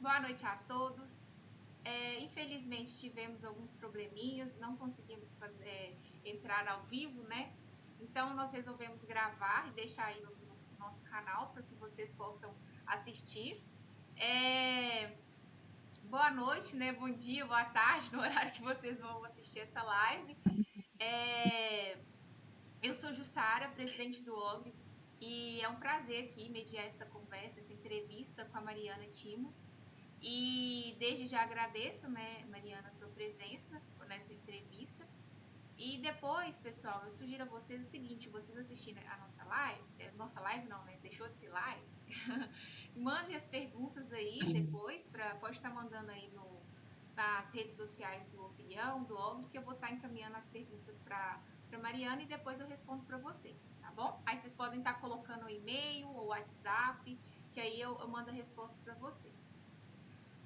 Boa noite a todos. Infelizmente tivemos alguns probleminhas, não conseguimos entrar ao vivo, né? Então nós resolvemos gravar e deixar aí no nosso canal para que vocês possam assistir. Boa noite, né? Bom dia, boa tarde, no horário que vocês vão assistir essa live. Eu sou Jussara, presidente do OGRE, e é um prazer aqui mediar essa conversa, essa entrevista com a Mariana Timo. E desde já agradeço, né, Mariana, a sua presença nessa entrevista. E depois, pessoal, eu sugiro a vocês o seguinte: vocês assistirem a nossa live não, né? Deixou de ser live. Mandem as perguntas aí depois, pode estar mandando aí nas redes sociais do Opinião, do OGRE, que eu vou estar encaminhando as perguntas para Mariana e depois eu respondo para vocês, tá bom? Aí vocês podem estar colocando o e-mail ou WhatsApp, que aí eu mando a resposta para vocês.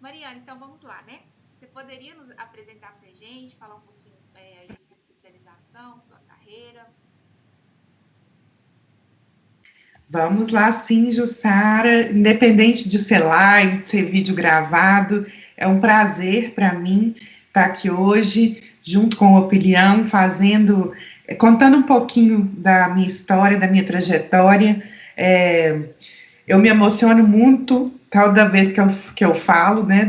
Mariana, então vamos lá, né? Você poderia nos apresentar para a gente, falar um pouquinho aí da sua especialização, sua carreira? Vamos lá, sim, Jussara. Independente de ser live, de ser vídeo gravado, é um prazer para mim estar aqui hoje, junto com o Opinião, contando um pouquinho da minha história, da minha trajetória. Eu me emociono muito toda vez que eu falo, né,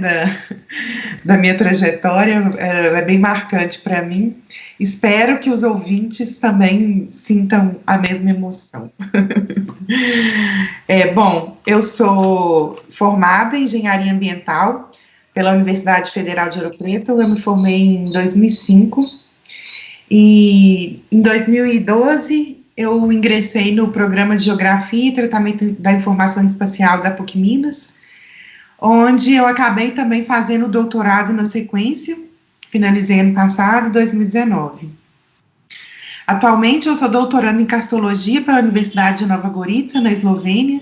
da minha trajetória, ela é bem marcante para mim. Espero que os ouvintes também sintam a mesma emoção. Bom, eu sou formada em Engenharia Ambiental pela Universidade Federal de Ouro Preto, eu me formei em 2005, e em 2012 eu ingressei no programa de Geografia e Tratamento da Informação Espacial da PUC Minas, onde eu acabei também fazendo o doutorado na sequência, finalizei ano passado, 2019. Atualmente eu sou doutoranda em Cartologia pela Universidade de Nova Gorica, na Eslovênia,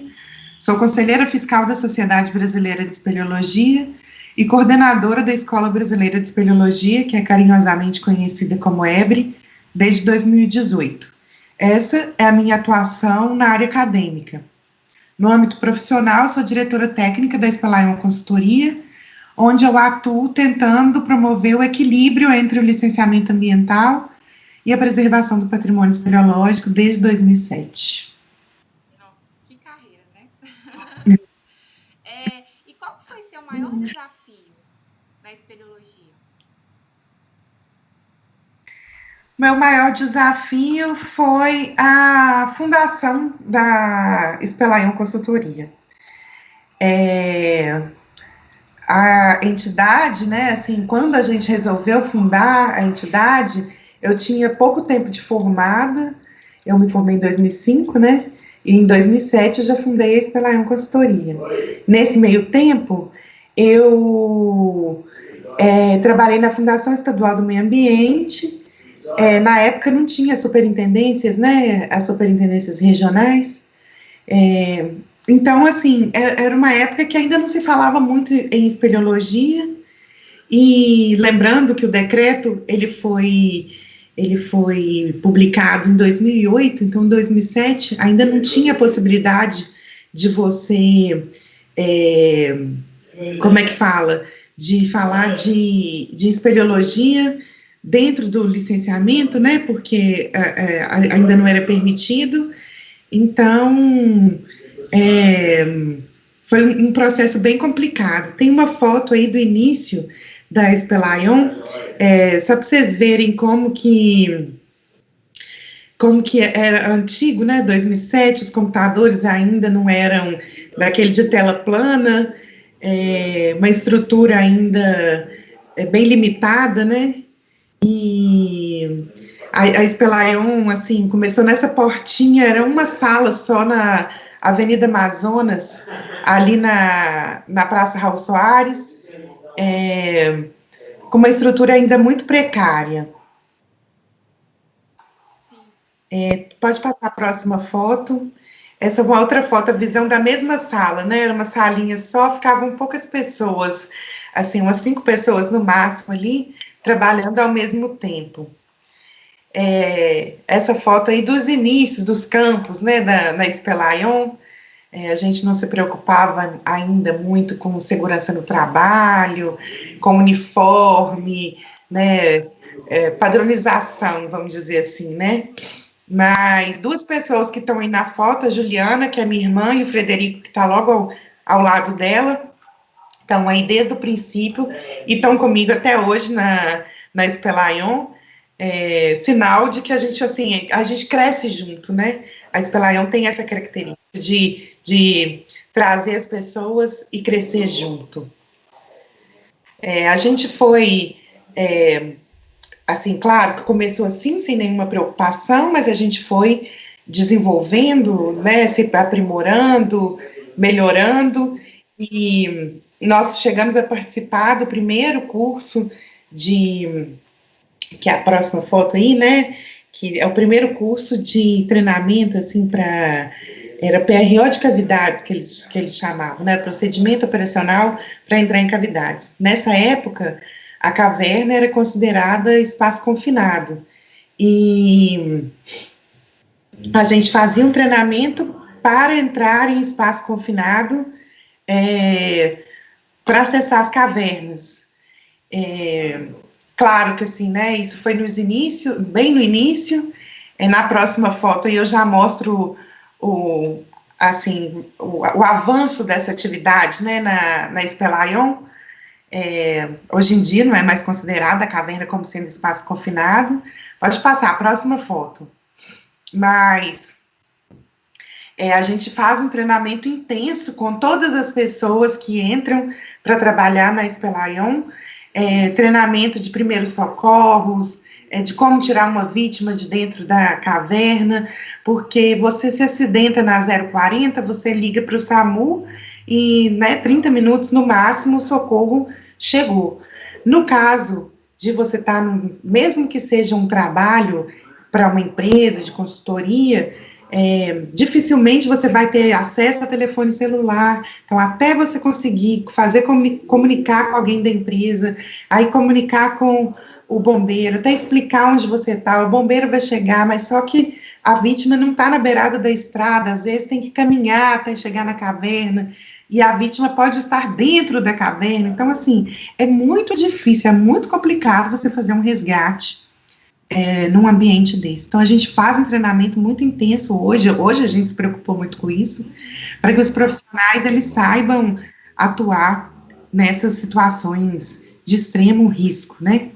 sou conselheira fiscal da Sociedade Brasileira de Espeleologia e coordenadora da Escola Brasileira de Espeleologia, que é carinhosamente conhecida como EBRE, desde 2018. Essa é a minha atuação na área acadêmica. No âmbito profissional, sou diretora técnica da Espelaion Consultoria, onde eu atuo tentando promover o equilíbrio entre o licenciamento ambiental e a preservação do patrimônio espeleológico desde 2007. Que carreira, né? E qual foi seu maior desafio na espeleologia? Meu maior desafio foi a fundação da Espelaion Consultoria. A entidade, né, assim, quando a gente resolveu fundar a entidade, eu tinha pouco tempo de formada, eu me formei em 2005, né, e em 2007 eu já fundei a Espelaion Consultoria. Nesse meio tempo, eu trabalhei na Fundação Estadual do Meio Ambiente. Na época não tinha superintendências, né, as superintendências regionais. Então, assim, era uma época que ainda não se falava muito em espeleologia, e lembrando que o decreto, ele foi publicado em 2008, então em 2007 ainda não tinha possibilidade de você, de falar de espeleologia dentro do licenciamento, né, porque ainda não era permitido. Então, foi um processo bem complicado. Tem uma foto aí do início da Espelaion, só para vocês verem como que era antigo, né, 2007, os computadores ainda não eram daquele de tela plana, uma estrutura ainda bem limitada, né, e a Espelaion, assim, começou nessa portinha, era uma sala só na Avenida Amazonas, ali na Praça Raul Soares, com uma estrutura ainda muito precária. Pode passar a próxima foto. Essa é uma outra foto, a visão da mesma sala, né? Era uma salinha só, ficavam poucas pessoas, assim, umas 5 pessoas no máximo ali, trabalhando ao mesmo tempo. Essa foto aí dos inícios dos campos, né, na Espelaion, A gente não se preocupava ainda muito com segurança no trabalho, com uniforme, né, padronização, vamos dizer assim, né? Mas duas pessoas que estão aí na foto, a Juliana, que é minha irmã, e o Frederico, que está logo ao lado dela, estão aí desde o princípio e estão comigo até hoje na Espelaion. Sinal de que a gente, assim, a gente cresce junto, né? A Espelaion tem essa característica de trazer as pessoas e crescer junto. A gente foi, assim, claro que começou assim, sem nenhuma preocupação, mas a gente foi desenvolvendo, né, se aprimorando, melhorando, e nós chegamos a participar do primeiro curso que é a próxima foto aí, né, que é o primeiro curso de treinamento, assim, era PRO de cavidades, que eles chamavam, né, procedimento operacional para entrar em cavidades. Nessa época, a caverna era considerada espaço confinado, e a gente fazia um treinamento para entrar em espaço confinado, para acessar as cavernas. Claro que assim, né, isso foi bem no início, na próxima foto aí eu já mostro o avanço dessa atividade, né, na Espelaion. Hoje em dia não é mais considerada a caverna como sendo espaço confinado. Pode passar a próxima foto. Mas a gente faz um treinamento intenso com todas as pessoas que entram para trabalhar na Espelaion, treinamento de primeiros socorros, de como tirar uma vítima de dentro da caverna, porque você se acidenta na 040, você liga para o SAMU e, né, 30 minutos no máximo o socorro chegou. No caso de você estar, mesmo que seja um trabalho para uma empresa de consultoria, dificilmente você vai ter acesso a telefone celular, então até você conseguir comunicar com alguém da empresa, aí comunicar com o bombeiro, até explicar onde você está, o bombeiro vai chegar, mas só que a vítima não está na beirada da estrada, às vezes tem que caminhar até chegar na caverna, e a vítima pode estar dentro da caverna, então assim, é muito difícil, é muito complicado você fazer um resgate num ambiente desse. Então, a gente faz um treinamento muito intenso hoje a gente se preocupou muito com isso, para que os profissionais, eles saibam atuar nessas situações de extremo risco, né?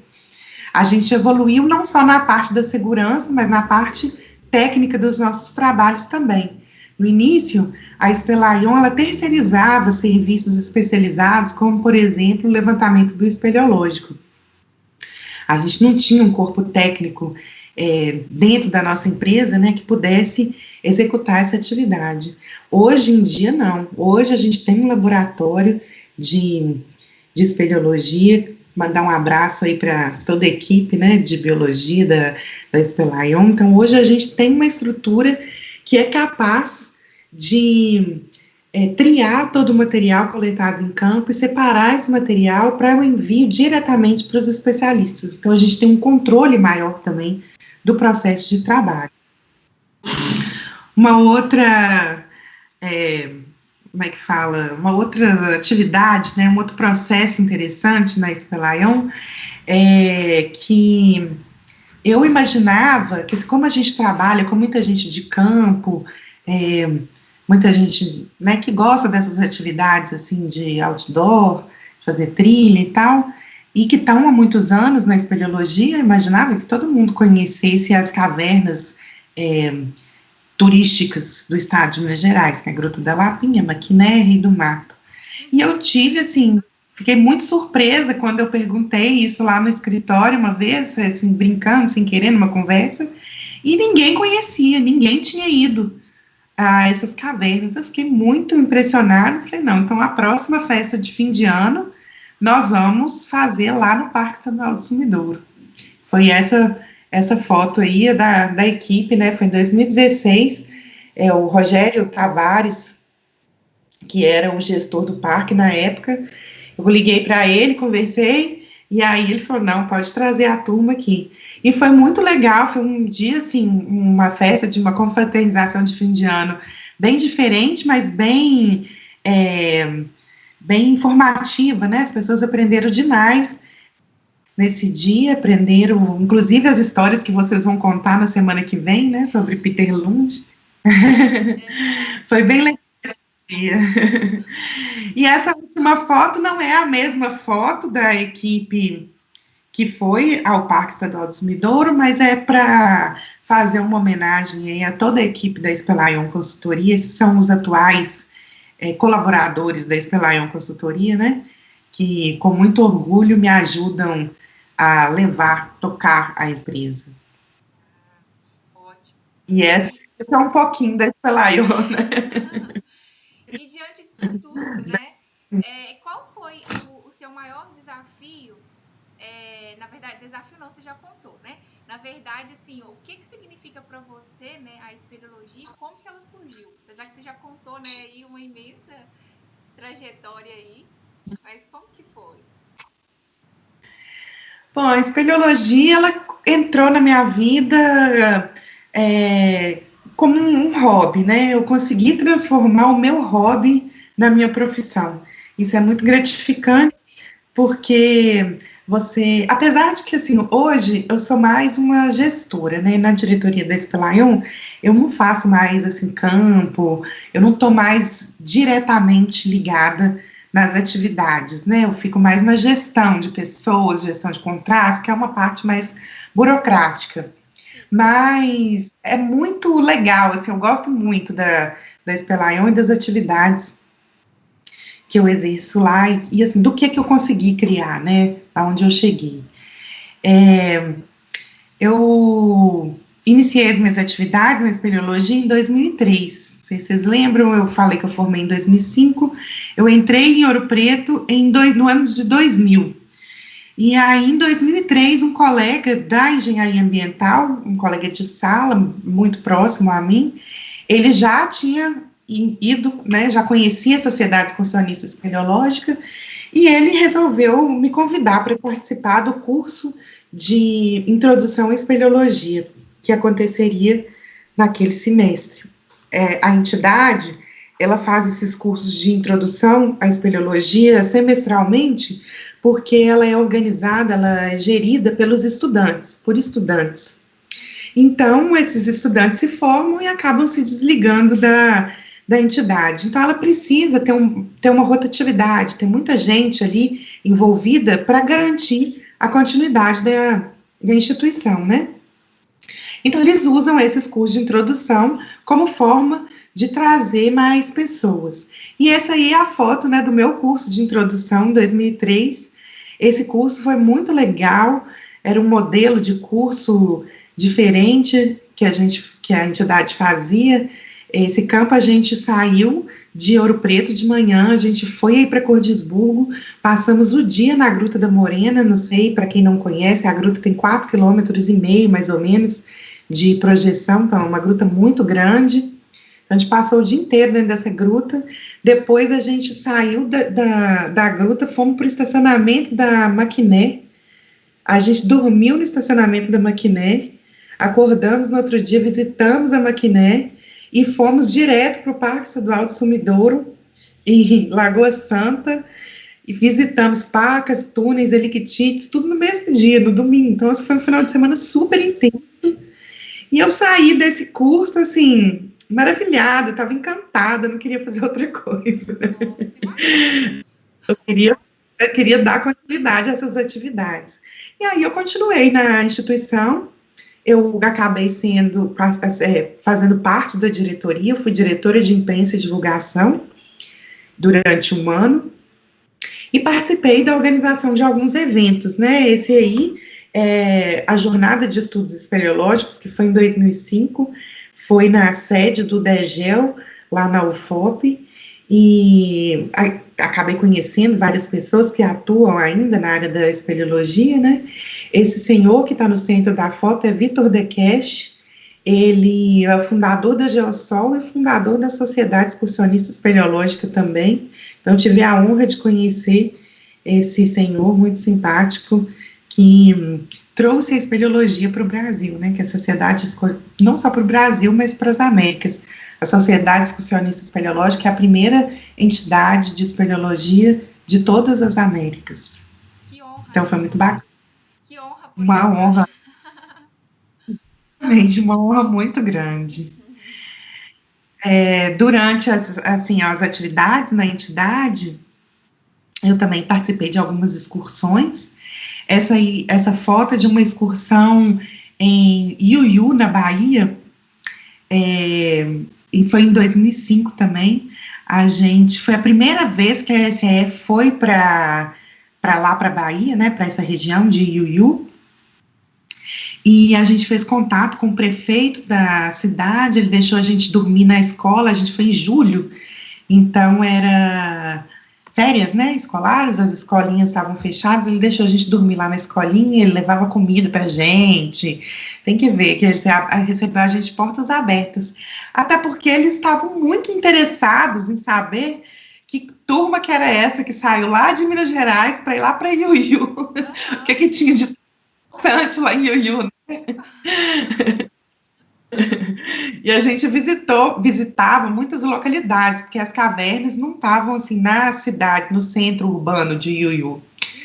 A gente evoluiu não só na parte da segurança, mas na parte técnica dos nossos trabalhos também. No início, a Espelaion, ela terceirizava serviços especializados, como, por exemplo, o levantamento do espeleológico. A gente não tinha um corpo técnico dentro da nossa empresa, né, que pudesse executar essa atividade. Hoje em dia, não. Hoje a gente tem um laboratório de espeleologia. Mandar um abraço aí para toda a equipe, né, de biologia da Espelaion. Então, hoje a gente tem uma estrutura que é capaz de triar todo o material coletado em campo e separar esse material para o envio diretamente para os especialistas. Então, a gente tem um controle maior também do processo de trabalho. Uma outra, como é que fala? Uma outra atividade, né, um outro processo interessante na Espelaion é que eu imaginava que, como a gente trabalha com muita gente de campo, muita gente, né, que gosta dessas atividades, assim, de outdoor, fazer trilha e tal, e que estão há muitos anos na espeleologia, eu imaginava que todo mundo conhecesse as cavernas turísticas do estado de Minas Gerais, que é a Gruta da Lapinha, Maquiné, Rei do Mato. E eu tive, assim, fiquei muito surpresa quando eu perguntei isso lá no escritório uma vez, assim, brincando, sem querer, numa conversa, e ninguém conhecia, ninguém tinha ido a essas cavernas. Eu fiquei muito impressionada, falei, não, então a próxima festa de fim de ano nós vamos fazer lá no Parque Estadual do Sumidouro. Foi essa foto aí da equipe, né, foi em 2016, o Rogério Tavares, que era o gestor do parque na época, eu liguei para ele, conversei, e aí ele falou, não, pode trazer a turma aqui. E foi muito legal, foi um dia, assim, uma festa de uma confraternização de fim de ano bem diferente, mas bem informativa, né? As pessoas aprenderam demais nesse dia, aprenderam, inclusive, as histórias que vocês vão contar na semana que vem, né? Sobre Peter Lund. Foi bem legal esse dia. E essa última foto não é a mesma foto da equipe que foi ao Parque Estadual do Sumidouro, mas é para fazer uma homenagem aí a toda a equipe da Espelaion Consultoria. Esses são os atuais colaboradores da Espelaion Consultoria, né, que com muito orgulho me ajudam a tocar a empresa. Ótimo. E esse é um pouquinho da Espelaion, né? E diante disso tudo, né, qual foi o seu maior desafio? Na verdade, desafio não, você já contou, né? Na verdade, assim, o que significa para você, né, a espeleologia e como que ela surgiu? Apesar que você já contou, né, aí uma imensa trajetória aí, mas como que foi? Bom, a espeleologia, ela entrou na minha vida como um hobby, né? Eu consegui transformar o meu hobby na minha profissão. Isso é muito gratificante, porque você, apesar de que, assim, hoje eu sou mais uma gestora, né, na diretoria da Espelaion, eu não faço mais, assim, campo, eu não estou mais diretamente ligada nas atividades, né, eu fico mais na gestão de pessoas, gestão de contratos, que é uma parte mais burocrática, mas é muito legal, assim, eu gosto muito da Espelaion e das atividades que eu exerço lá, e assim, do que eu consegui criar, né, aonde eu cheguei. Eu iniciei as minhas atividades na espeleologia em 2003, não sei se vocês lembram, eu falei que eu formei em 2005, eu entrei em Ouro Preto no ano de 2000, e aí em 2003 um colega da engenharia ambiental, um colega de sala, muito próximo a mim, ele já tinha ido, né, já conhecia a Sociedade Excursionista Espeleológica, e ele resolveu me convidar para participar do curso de Introdução à Espeleologia, que aconteceria naquele semestre. A entidade, ela faz esses cursos de Introdução à Espeleologia semestralmente, porque ela é organizada, ela é gerida pelos estudantes, por estudantes. Então, esses estudantes se formam e acabam se desligando da entidade. Então, ela precisa ter uma rotatividade, ter muita gente ali envolvida para garantir a continuidade da instituição, né? Então, eles usam esses cursos de introdução como forma de trazer mais pessoas. E essa aí é a foto, né, do meu curso de introdução, em 2003. Esse curso foi muito legal, era um modelo de curso diferente que a entidade fazia. Esse campo a gente saiu de Ouro Preto de manhã, a gente foi aí para Cordisburgo, passamos o dia na Gruta da Morena, não sei, para quem não conhece, a gruta tem 4,5 km, mais ou menos, de projeção, então é uma gruta muito grande. Então, a gente passou o dia inteiro dentro dessa gruta, depois a gente saiu da gruta, fomos para o estacionamento da Maquiné, a gente dormiu no estacionamento da Maquiné, acordamos no outro dia, visitamos a Maquiné, e fomos direto para o Parque Estadual do Sumidouro, em Lagoa Santa, e visitamos pacas, túneis, eliquitites, tudo no mesmo dia, no domingo. Então, esse foi um final de semana super intenso. E eu saí desse curso, assim, maravilhada, estava encantada, não queria fazer outra coisa. Eu queria dar continuidade a essas atividades. E aí eu continuei na instituição. Eu acabei fazendo parte da diretoria, eu fui diretora de imprensa e divulgação durante um ano, e participei da organização de alguns eventos, né, esse aí, a Jornada de Estudos Espeleológicos, que foi em 2005, foi na sede do DEGEL, lá na UFOP, e acabei conhecendo várias pessoas que atuam ainda na área da espeleologia, né. Esse senhor que está no centro da foto é Vitor Dekesh, ele é o fundador da Geosol e fundador da Sociedade Excursionista Espeleológica também, então tive a honra de conhecer esse senhor muito simpático, que trouxe a espeleologia para o Brasil, né, que a sociedade, não só para o Brasil, mas para as Américas. A Sociedade Excursionista Espeleológica é a primeira entidade de espeleologia de todas as Américas. Que honra. Então foi muito bacana. Que honra. Uma honra. Realmente, uma honra muito grande. Durante as atividades na entidade, eu também participei de algumas excursões. Essa foto é de uma excursão em Iuiú, na Bahia, e foi em 2005 também. Foi a primeira vez que a SE foi para lá, para a Bahia, né, para essa região de Iuiú, e a gente fez contato com o prefeito da cidade, ele deixou a gente dormir na escola, a gente foi em julho, então era férias, né, escolares, as escolinhas estavam fechadas, ele deixou a gente dormir lá na escolinha, ele levava comida pra gente, tem que ver que ele recebeu a gente portas abertas, até porque eles estavam muito interessados em saber que turma que era essa que saiu lá de Minas Gerais para ir lá para Iuiú, o que tinha de interessante lá em Iuiú, né? E a gente visitava muitas localidades, porque as cavernas não estavam assim na cidade, no centro urbano de Iuiú,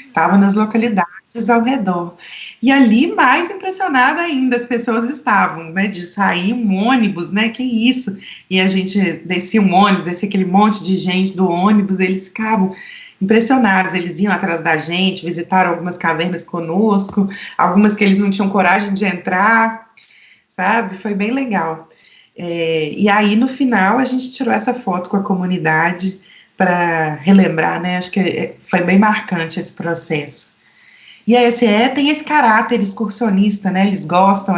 estavam nas localidades ao redor. E ali, mais impressionada ainda, as pessoas estavam, né, de sair um ônibus, né, que isso? E a gente descia um ônibus, descia aquele monte de gente do ônibus, eles ficavam impressionados, eles iam atrás da gente, visitaram algumas cavernas conosco, algumas que eles não tinham coragem de entrar, sabe? Foi bem legal. E aí, no final, a gente tirou essa foto com a comunidade para relembrar, né? Acho que foi bem marcante esse processo. E a SE tem esse caráter excursionista, né? Eles gostam,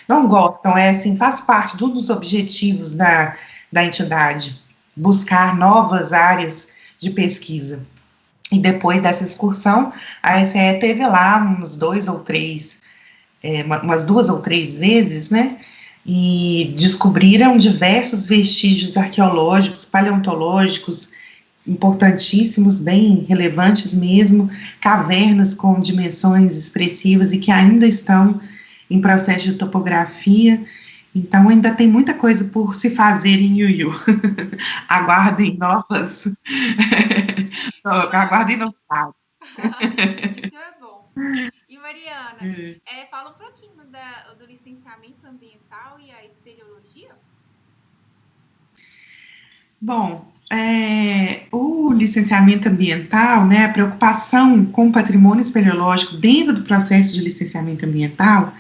não gostam, faz parte dos objetivos da entidade, buscar novas áreas de pesquisa. E depois dessa excursão, a SE teve lá umas duas ou três vezes, né, e descobriram diversos vestígios arqueológicos, paleontológicos, importantíssimos, bem relevantes mesmo, cavernas com dimensões expressivas e que ainda estão em processo de topografia. Então, ainda tem muita coisa por se fazer em Iuiú. Aguardem novas. Aguardem novidades. Isso é bom. E, Mariana, fala um pouquinho do licenciamento ambiental e a espeleologia? Bom, o licenciamento ambiental, né, a preocupação com o patrimônio espeleológico dentro do processo de licenciamento ambiental,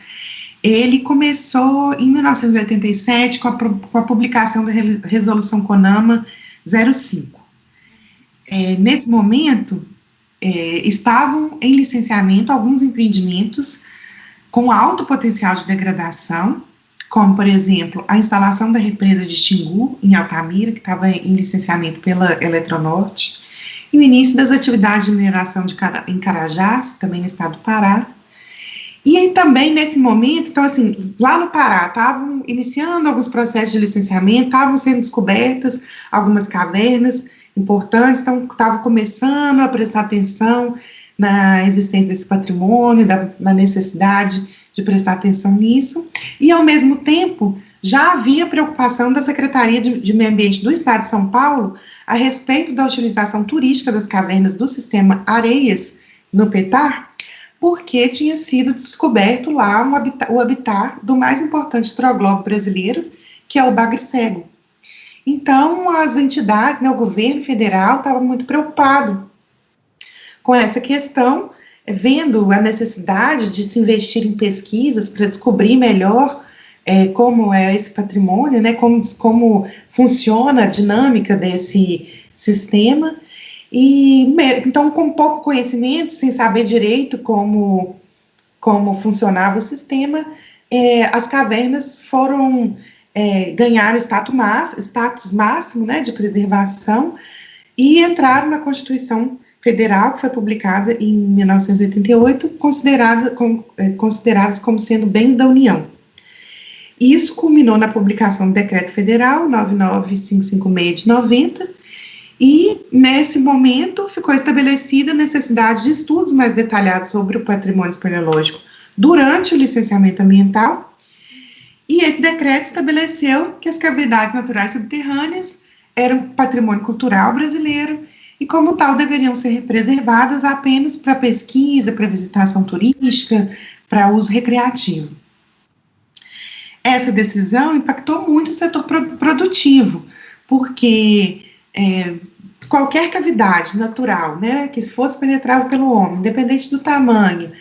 ele começou em 1987 com a publicação da Resolução CONAMA 05. Nesse momento, estavam em licenciamento alguns empreendimentos com alto potencial de degradação, como, por exemplo, a instalação da represa de Xingu, em Altamira, que estava em licenciamento pela Eletronorte, e o início das atividades de mineração em Carajás, também no estado do Pará. E aí também, nesse momento, então assim, lá no Pará, estavam iniciando alguns processos de licenciamento, estavam sendo descobertas algumas cavernas importantes, então estavam começando a prestar atenção na existência desse patrimônio, na necessidade de prestar atenção nisso, e ao mesmo tempo, já havia preocupação da Secretaria de Meio Ambiente do Estado de São Paulo a respeito da utilização turística das cavernas do sistema Areias, no Petar, porque tinha sido descoberto lá o habitat do mais importante troglóbio brasileiro, que é o bagre cego. Então, as entidades, né, o governo federal estava muito preocupado com essa questão, vendo a necessidade de se investir em pesquisas para descobrir melhor como é esse patrimônio, né, como funciona a dinâmica desse sistema. E então, com pouco conhecimento, sem saber direito como funcionava o sistema, as cavernas foram ganhar status máximo, né, de preservação, e entraram na Constituição Federal, que foi publicada em 1988, consideradas como sendo bens da União. Isso culminou na publicação do Decreto Federal 99556 de 90, e, nesse momento, ficou estabelecida a necessidade de estudos mais detalhados sobre o patrimônio espeleológico durante o licenciamento ambiental, e esse decreto estabeleceu que as cavidades naturais subterrâneas eram patrimônio cultural brasileiro e, como tal, deveriam ser preservadas apenas para pesquisa, para visitação turística, para uso recreativo. Essa decisão impactou muito o setor produtivo, porque qualquer cavidade natural, né, que fosse penetrável pelo homem, independente do tamanho,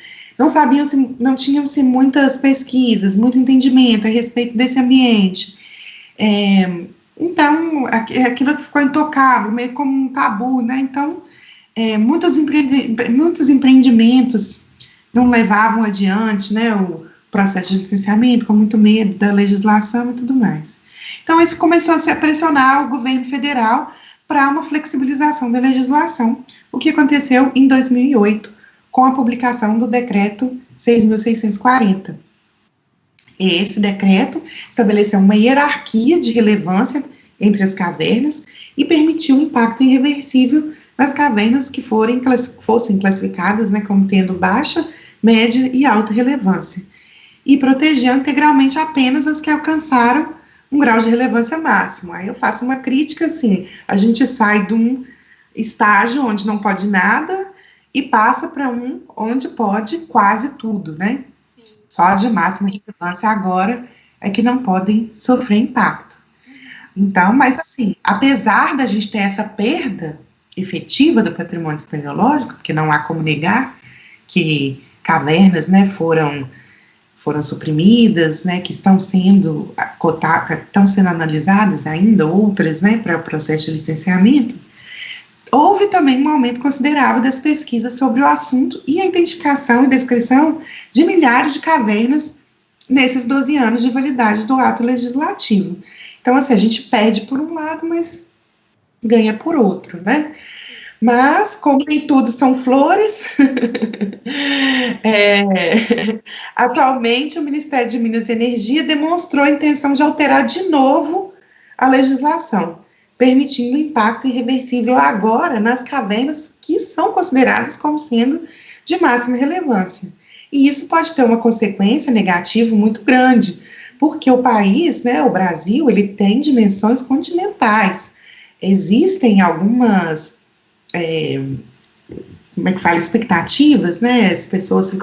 não tinham-se muitas pesquisas, muito entendimento a respeito desse ambiente. Então, aquilo ficou intocável, meio como um tabu, né? Então, muitos empreendimentos não levavam adiante, né, o processo de licenciamento, com muito medo da legislação e tudo mais. Então, isso começou a se pressionar o governo federal para uma flexibilização da legislação, o que aconteceu em 2008, com a publicação do decreto 6.640. Esse decreto estabeleceu uma hierarquia de relevância entre as cavernas e permitiu um impacto irreversível nas cavernas que fossem classificadas, né, como tendo baixa, média e alta relevância, e protegeu integralmente apenas as que alcançaram um grau de relevância máximo. Aí eu faço uma crítica, assim, a gente sai de um estágio onde não pode nada e passa para um onde pode quase tudo, né? Sim. Só as de máxima relevância agora é que não podem sofrer impacto. Então, mas assim, apesar da gente ter essa perda efetiva do patrimônio espeleológico, porque não há como negar que cavernas, né, foram suprimidas, né, que estão sendo analisadas ainda, outras, né, para o processo de licenciamento, houve também um aumento considerável das pesquisas sobre o assunto e a identificação e descrição de milhares de cavernas nesses 12 anos de validade do ato legislativo. Então, assim, a gente perde por um lado, mas ganha por outro, né? Mas, como nem tudo são flores, atualmente o Ministério de Minas e Energia demonstrou a intenção de alterar de novo a legislação, permitindo impacto irreversível agora nas cavernas que são consideradas como sendo de máxima relevância. E isso pode ter uma consequência negativa muito grande, porque o país, né, o Brasil, ele tem dimensões continentais. Existem algumas, expectativas, né, as pessoas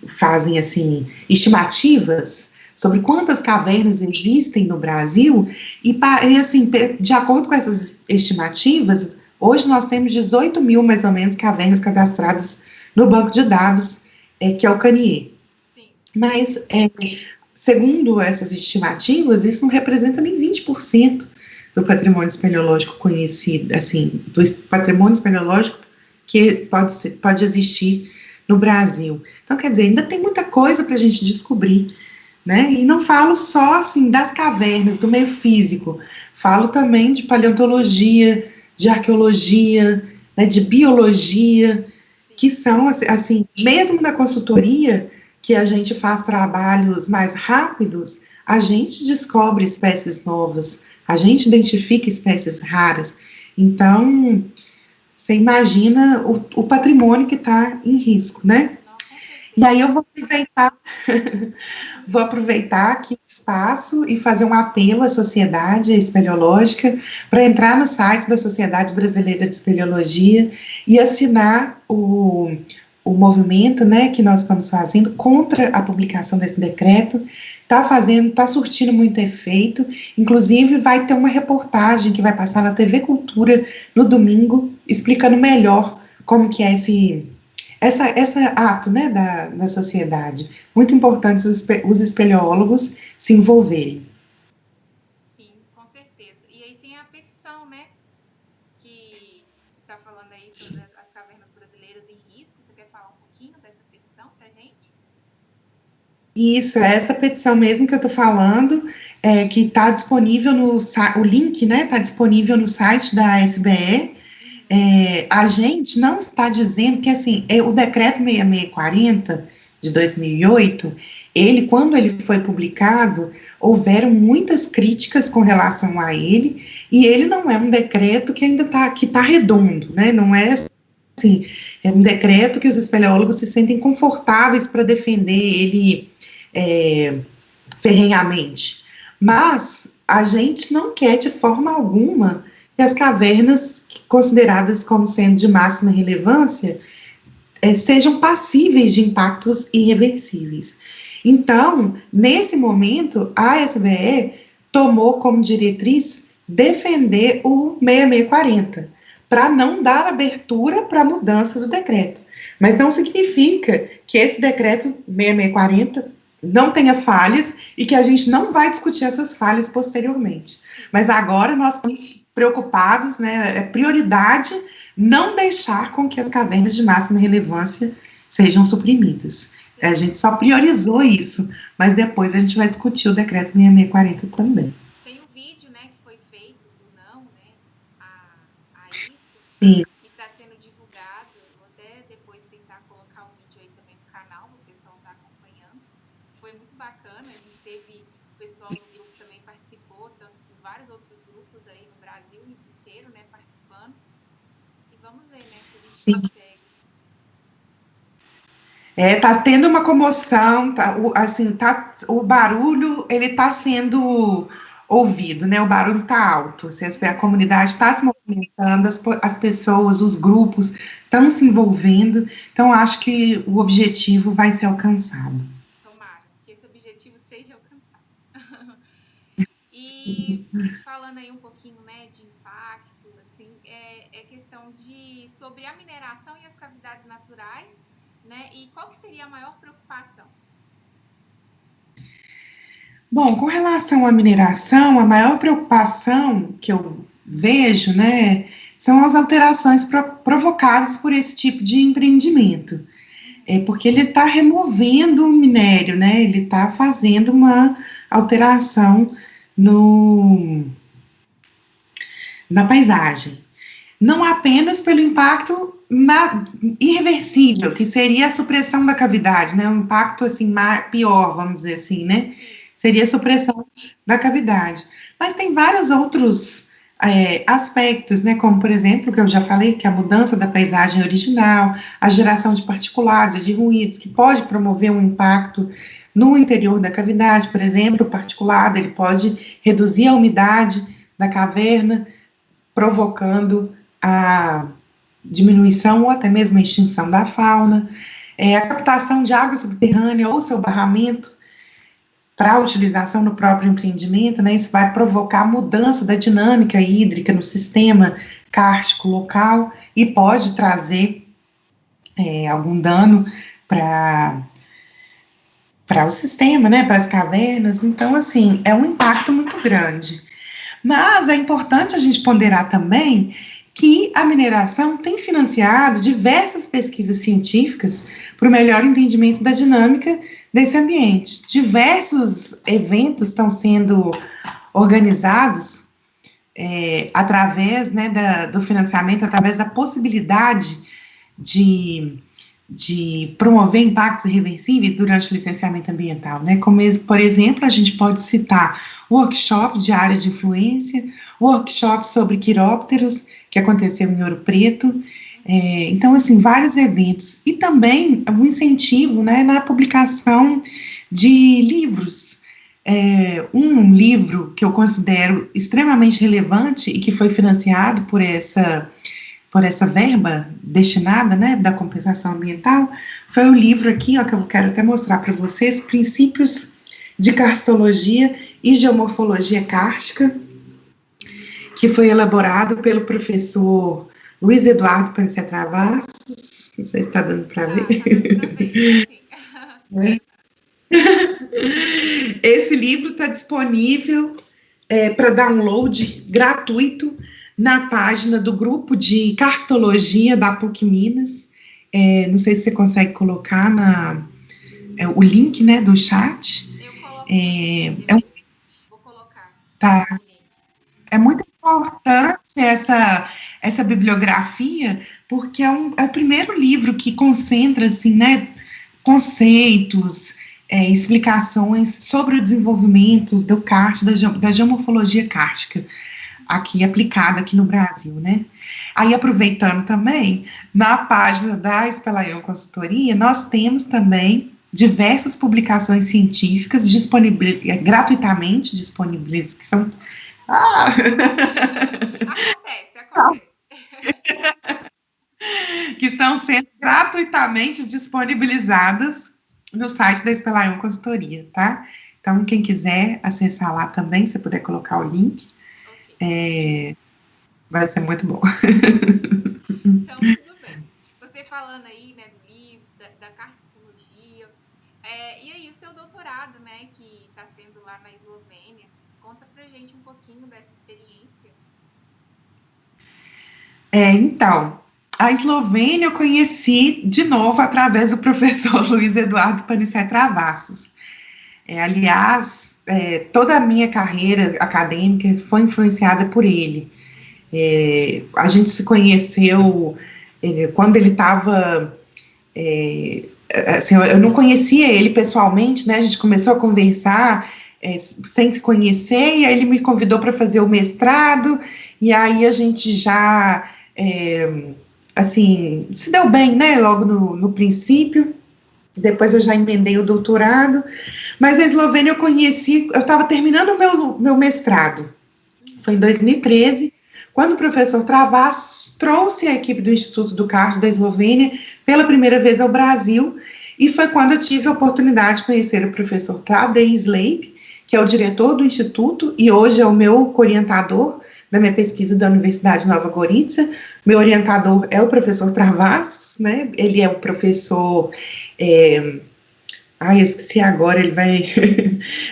fazem assim, estimativas sobre quantas cavernas existem no Brasil, e assim, de acordo com essas estimativas, hoje nós temos 18 mil, mais ou menos, cavernas cadastradas no banco de dados, que é o CANIE. Sim. Mas, segundo essas estimativas, isso não representa nem 20% do patrimônio espeleológico conhecido, assim, do patrimônio espeleológico que pode existir no Brasil. Então, quer dizer, ainda tem muita coisa para a gente descobrir, né? E não falo só, assim, das cavernas, do meio físico, falo também de paleontologia, de arqueologia, né, de biologia, que são, assim, mesmo na consultoria, que a gente faz trabalhos mais rápidos, a gente descobre espécies novas, a gente identifica espécies raras. Então, você imagina o patrimônio que está em risco, né? E aí eu vou aproveitar aqui o espaço e fazer um apelo à sociedade espeleológica para entrar no site da Sociedade Brasileira de Espeleologia e assinar o movimento, né, que nós estamos fazendo contra a publicação desse decreto. Está surtindo muito efeito, inclusive vai ter uma reportagem que vai passar na TV Cultura no domingo, explicando melhor como que é esse ato, né, da sociedade. Muito importante os espeleólogos se envolverem. Sim, com certeza. E aí tem a petição, né, que está falando aí sobre as cavernas brasileiras em risco. Você quer falar um pouquinho dessa petição para a gente? Isso, é essa petição mesmo que eu estou falando, que está disponível o link, né, está disponível no site da SBE. A gente não está dizendo que, assim, o decreto 6640 de 2008, quando ele foi publicado, houveram muitas críticas com relação a ele, e ele não é um decreto que ainda está redondo, né, não é assim, é um decreto que os espeleólogos se sentem confortáveis para defender ele ferrenhamente. Mas a gente não quer, de forma alguma, que as cavernas consideradas como sendo de máxima relevância sejam passíveis de impactos irreversíveis. Então, nesse momento, a SBE tomou como diretriz defender o 6640, para não dar abertura para a mudança do decreto. Mas não significa que esse decreto 6640 não tenha falhas e que a gente não vai discutir essas falhas posteriormente. Mas agora nós estamos preocupados, né, é prioridade não deixar com que as cavernas de máxima relevância sejam suprimidas. A gente só priorizou isso, mas depois a gente vai discutir o decreto 6640 também. Tem um vídeo, né, que foi feito do não, né, a isso. Sim. E está sendo divulgado. Vou até depois tentar colocar um vídeo aí também no canal, o pessoal está acompanhando. Foi muito bacana, a gente teve o pessoal do grupo também participou, tanto de vários outros grupos aí no Brasil inteiro, né, participando. E vamos ver, né, se a gente Sim. consegue. Tá tendo uma comoção, o barulho, ele tá sendo ouvido, né, o barulho tá alto, a comunidade está se movimentando, as pessoas, os grupos estão se envolvendo, então acho que o objetivo vai ser alcançado. Tomara, que esse objetivo seja alcançado. E falando aí um pouquinho, né, de impacto, assim, é questão sobre a mineração e as cavidades naturais, né, e qual que seria a maior preocupação? Bom, com relação à mineração, a maior preocupação que eu vejo, né, são as alterações provocadas por esse tipo de empreendimento. Porque ele está removendo o minério, né, ele está fazendo uma alteração na paisagem. Não apenas pelo impacto irreversível, que seria a supressão da cavidade, né, um impacto assim, pior, vamos dizer assim, né, seria a supressão da cavidade. Mas tem vários outros aspectos, né, como, por exemplo, que eu já falei, que a mudança da paisagem original, a geração de particulados, de ruídos, que pode promover um impacto no interior da cavidade, por exemplo, o particulado, ele pode reduzir a umidade da caverna, provocando a diminuição ou até mesmo a extinção da fauna, a captação de água subterrânea ou seu barramento para utilização no próprio empreendimento, né, isso vai provocar mudança da dinâmica hídrica no sistema kárstico local e pode trazer algum dano para o sistema, né, para as cavernas. Então, assim, é um impacto muito grande. Mas é importante a gente ponderar também que a mineração tem financiado diversas pesquisas científicas para o melhor entendimento da dinâmica desse ambiente. Diversos eventos estão sendo organizados através, né, do financiamento, através da possibilidade de promover impactos irreversíveis durante o licenciamento ambiental, né? Como, por exemplo, a gente pode citar workshop de área de influência, workshop sobre quirópteros, que aconteceu em Ouro Preto. Então, assim, vários eventos. E também um incentivo, né, na publicação de livros. Um livro que eu considero extremamente relevante e que foi financiado por essa verba destinada, né, da compensação ambiental, foi o livro aqui, ó, que eu quero até mostrar para vocês, Princípios de Karstologia e Geomorfologia Kárstica, que foi elaborado pelo professor Luiz Eduardo Pancer Travassos, não sei se está dando para ver. Tá dando pra ver. Esse livro está disponível para download gratuito na página do grupo de Karstologia da PUC Minas. Não sei se você consegue colocar o link, né, do chat. Eu coloco. Vou colocar. Tá. É muito importante essa bibliografia, porque é o primeiro livro que concentra, assim, né, conceitos, explicações sobre o desenvolvimento do karst, da geomorfologia kárstica. aqui aplicada aqui no Brasil, né? Aí, aproveitando também, na página da Espelaion Consultoria, nós temos também diversas publicações científicas gratuitamente disponíveis, que são... Acontece. Que estão sendo gratuitamente disponibilizadas no site da Espelaion Consultoria, tá? Então, quem quiser acessar lá também, se puder colocar o link, vai ser muito bom. Então, tudo bem. Você falando aí, né, do livro, da carcitologia, e aí o seu doutorado, né, que está sendo lá na Eslovênia, conta pra gente um pouquinho dessa experiência. Então, a Eslovênia eu conheci de novo através do professor Luiz Eduardo Panicet Travassos. Aliás, toda a minha carreira acadêmica foi influenciada por ele. A gente se conheceu quando ele estava... assim, eu não conhecia ele pessoalmente, né? A gente começou a conversar sem se conhecer, e aí ele me convidou para fazer o mestrado, e aí a gente já... assim, se deu bem, né, logo no princípio. Depois eu já emendei o doutorado, mas a Eslovênia eu conheci, eu estava terminando o meu mestrado, foi em 2013, quando o professor Travassos trouxe a equipe do Instituto do Cardio da Eslovênia pela primeira vez ao Brasil, e foi quando eu tive a oportunidade de conhecer o professor Tadej Sleip, que é o diretor do Instituto, e hoje é o meu orientador da minha pesquisa da Universidade Nova Gorica. Meu orientador é o professor Travassos, né? Ele é o professor... eu esqueci agora, ele vai...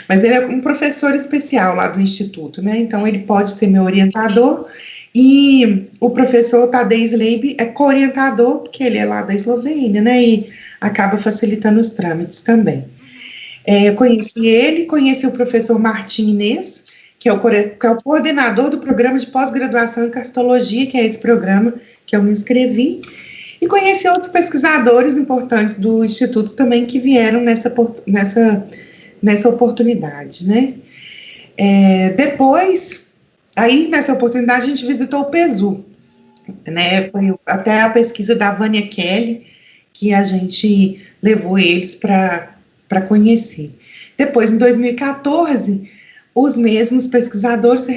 Mas ele é um professor especial lá do Instituto, né? Então, ele pode ser meu orientador, e o professor Tadej Sleip é co-orientador, porque ele é lá da Eslovênia, né? E acaba facilitando os trâmites também. Eu conheci ele, conheci o professor Martim Inês, que é o coordenador do programa de pós-graduação em carcitologia, que é esse programa que eu me inscrevi, e conheci outros pesquisadores importantes do Instituto também que vieram nessa oportunidade, né? Depois, aí nessa oportunidade a gente visitou o PESU, né? Foi até a pesquisa da Vânia Kelly que a gente levou eles para conhecer. Depois, em 2014, os mesmos pesquisadores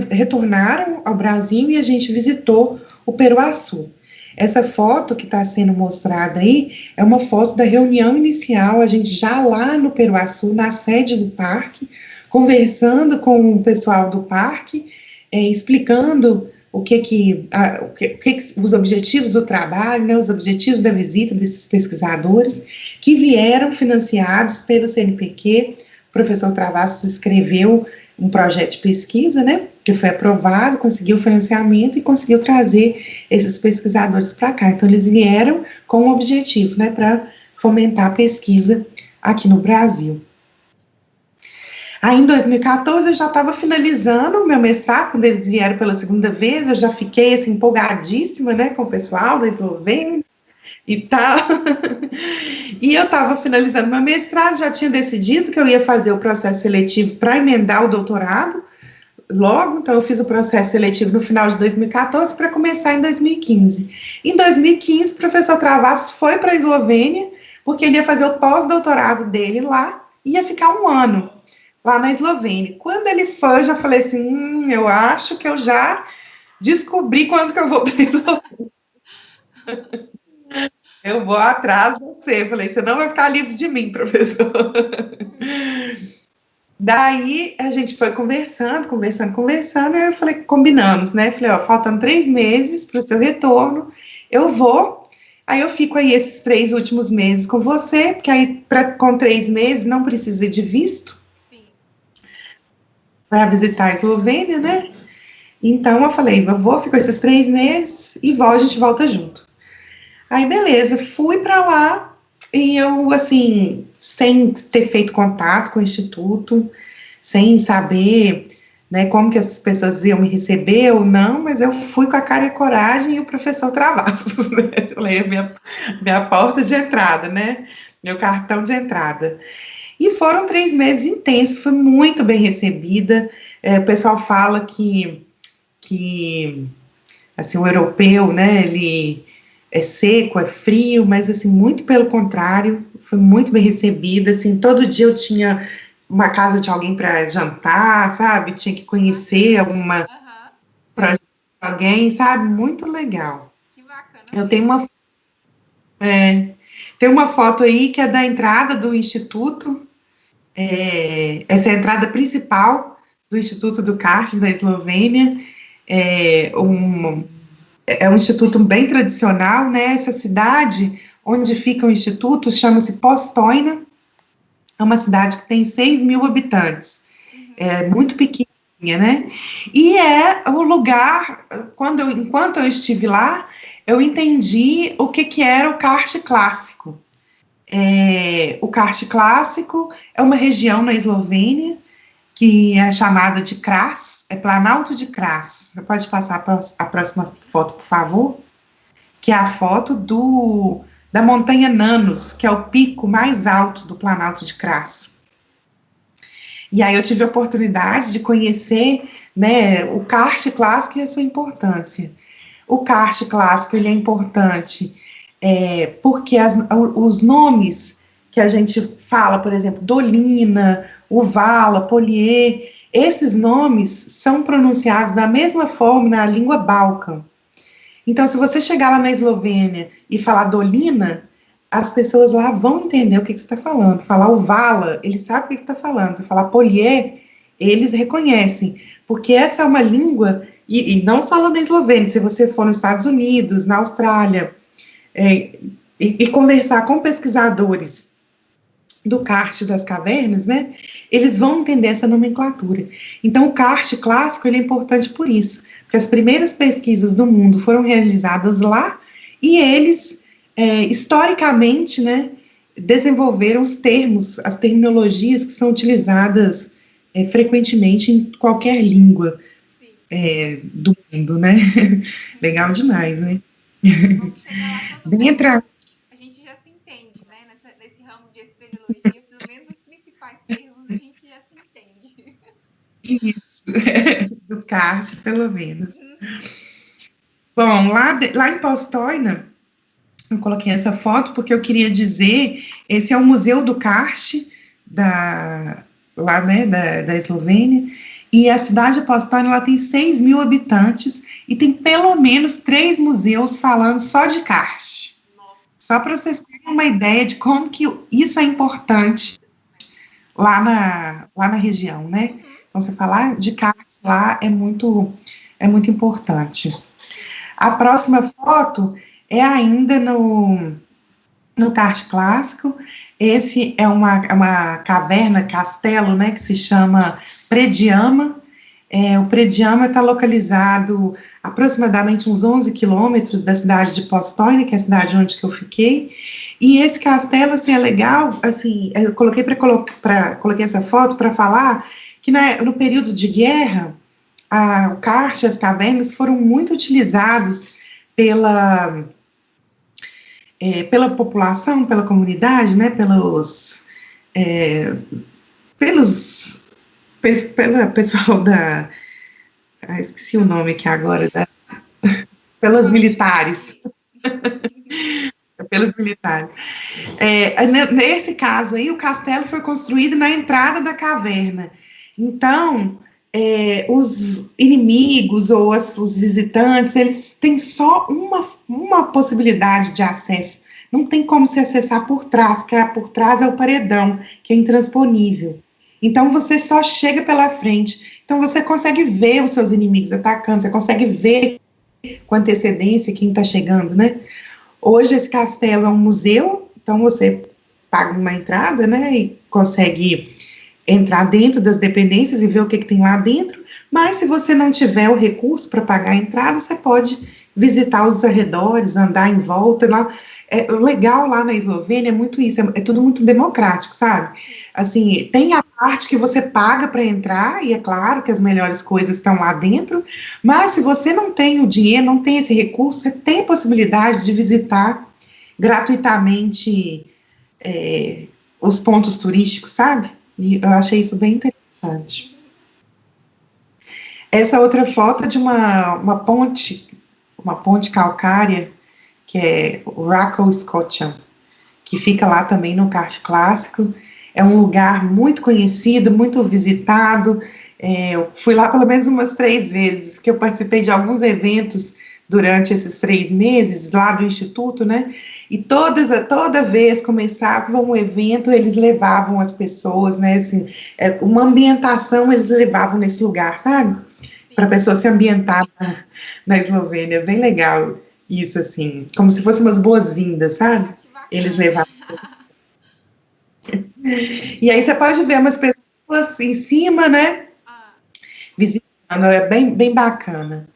retornaram ao Brasil e a gente visitou o Peruaçu. Essa foto que está sendo mostrada aí é uma foto da reunião inicial, a gente já lá no Peruaçu, na sede do parque, conversando com o pessoal do parque, explicando os objetivos do trabalho, né, os objetivos da visita desses pesquisadores, que vieram financiados pelo CNPq. O professor Travassos escreveu um projeto de pesquisa, né, que foi aprovado, conseguiu financiamento e conseguiu trazer esses pesquisadores para cá. Então, eles vieram com um objetivo, né, para fomentar a pesquisa aqui no Brasil. Aí, em 2014, eu já estava finalizando o meu mestrado, quando eles vieram pela segunda vez, eu já fiquei, assim, empolgadíssima, né, com o pessoal da Eslovênia e tal. E eu estava finalizando meu mestrado, já tinha decidido que eu ia fazer o processo seletivo para emendar o doutorado logo, então eu fiz o processo seletivo no final de 2014 para começar em 2015. Em 2015, o professor Travassos foi para a Eslovênia, porque ele ia fazer o pós-doutorado dele lá, e ia ficar um ano lá na Eslovênia. Quando ele foi, eu já falei assim, eu acho que eu já descobri quando que eu vou para a Eslovênia. Eu vou atrás de você. Eu falei, você não vai ficar livre de mim, professor. Daí, a gente foi conversando, e eu falei, combinamos, né? Falei, faltando 3 meses para o seu retorno, eu vou, aí eu fico aí esses 3 últimos meses com você, porque aí, com 3 meses, não precisa de visto para visitar a Eslovênia, né? Então, eu falei, eu vou, fico esses 3 meses, e a gente volta junto. Aí, beleza, fui para lá, e eu, assim, sem ter feito contato com o Instituto, sem saber, né, como que as pessoas iam me receber ou não, mas eu fui com a cara e a coragem, e o professor Travassos, né? Eu falei, minha porta de entrada, né? Meu cartão de entrada. E foram 3 meses intensos, fui muito bem recebida. O pessoal fala que que, assim, o europeu, né, ele é seco, é frio, mas, assim, muito pelo contrário, foi muito bem recebida, assim, todo dia eu tinha uma casa de alguém para jantar, sabe, tinha que conhecer alguma Aham, projeto de alguém, sabe, muito legal. que bacana Eu mesmo. tenho uma foto aí que é da entrada do Instituto, essa é a entrada principal do Instituto do Karst, da Eslovênia, é é um instituto bem tradicional, né? Essa cidade onde fica o instituto chama-se Postojna, é uma cidade que tem 6 mil habitantes, Uhum. é muito pequenininha, né? E é o lugar, enquanto eu estive lá, eu entendi o que era o kart clássico. O kart clássico é uma região na Eslovênia que é chamada de Kras, é Planalto de Kras. Você pode passar a próxima foto, por favor? Que é a foto da montanha Nanos, que é o pico mais alto do Planalto de Kras. E aí eu tive a oportunidade de conhecer, né, o kart clássico e a sua importância. O kart clássico ele é importante porque os nomes que a gente fala, por exemplo, Dolina, Uvala, Polier, esses nomes são pronunciados da mesma forma na língua balcã. Então, se você chegar lá na Eslovênia e falar Dolina, as pessoas lá vão entender o que você está falando. Falar Uvala, eles sabem o que você está falando. Se falar Polier, eles reconhecem. Porque essa é uma língua, e não só lá na Eslovênia, se você for nos Estados Unidos, na Austrália, e conversar com pesquisadores do kart das cavernas, né, eles vão entender essa nomenclatura. Então, o kart clássico ele é importante por isso, porque as primeiras pesquisas do mundo foram realizadas lá e eles, historicamente, né, desenvolveram os termos, as terminologias que são utilizadas frequentemente em qualquer língua do mundo, né? Legal demais, né? Vamos chegar lá quando Bem entrar. a gente já se entende, né? Nesse ramo de espeleologia, pelo menos os principais termos a gente já se entende. Isso, do kart, pelo menos. Uhum. Bom, lá em Postojna, eu coloquei essa foto porque eu queria dizer, esse é o Museu do Kart, lá, né, da Eslovênia, e a cidade de Postojna, ela tem 6 mil habitantes e tem pelo menos 3 museus falando só de kart. Nossa. Só para vocês terem uma ideia de como que isso é importante lá na região, né? Uhum. Então, você falar de kart lá é muito importante. A próxima foto é ainda no kart clássico. Esse é uma caverna, castelo, né, que se chama Prediama. O Prediama está localizado aproximadamente uns 11 quilômetros da cidade de Postojna, que é a cidade onde que eu fiquei. E esse castelo, assim, é legal, assim, eu coloquei essa foto para falar que no período de guerra, o kart e as cavernas foram muito utilizados pela população, pela comunidade, né, pela pessoal esqueci o nome aqui agora, pelos militares. Pelos militares. Nesse caso aí, o castelo foi construído na entrada da caverna. Então, os inimigos ou os visitantes, eles têm só uma possibilidade de acesso. Não tem como se acessar por trás, porque por trás é o paredão, que é intransponível. Então, você só chega pela frente. Então, você consegue ver os seus inimigos atacando, você consegue ver com antecedência quem está chegando, né? Hoje esse castelo é um museu, então você paga uma entrada, né, e consegue entrar dentro das dependências e ver o que tem lá dentro, mas se você não tiver o recurso para pagar a entrada, você pode visitar os arredores, andar em volta lá. O legal lá na Eslovênia é muito isso, é tudo muito democrático, sabe? Assim, tem a parte que você paga para entrar, e é claro que as melhores coisas estão lá dentro, mas se você não tem o dinheiro, não tem esse recurso, você tem a possibilidade de visitar gratuitamente os pontos turísticos, sabe? E eu achei isso bem interessante. Essa outra foto é de uma ponte calcária, que é o Raco Scotian, que fica lá também no Kart Clássico. É um lugar muito conhecido, muito visitado. Eu fui lá pelo menos umas 3 vezes, que eu participei de alguns eventos durante esses 3 meses, lá do Instituto, né? E toda vez começava um evento, eles levavam as pessoas, né? Assim, uma ambientação eles levavam nesse lugar, sabe? Para a pessoa se ambientar na Eslovênia. Bem legal isso, assim, como se fossem umas boas-vindas, sabe? Eles levavam. E aí você pode ver umas pessoas em cima, né? Visitando, é bem, bem bacana.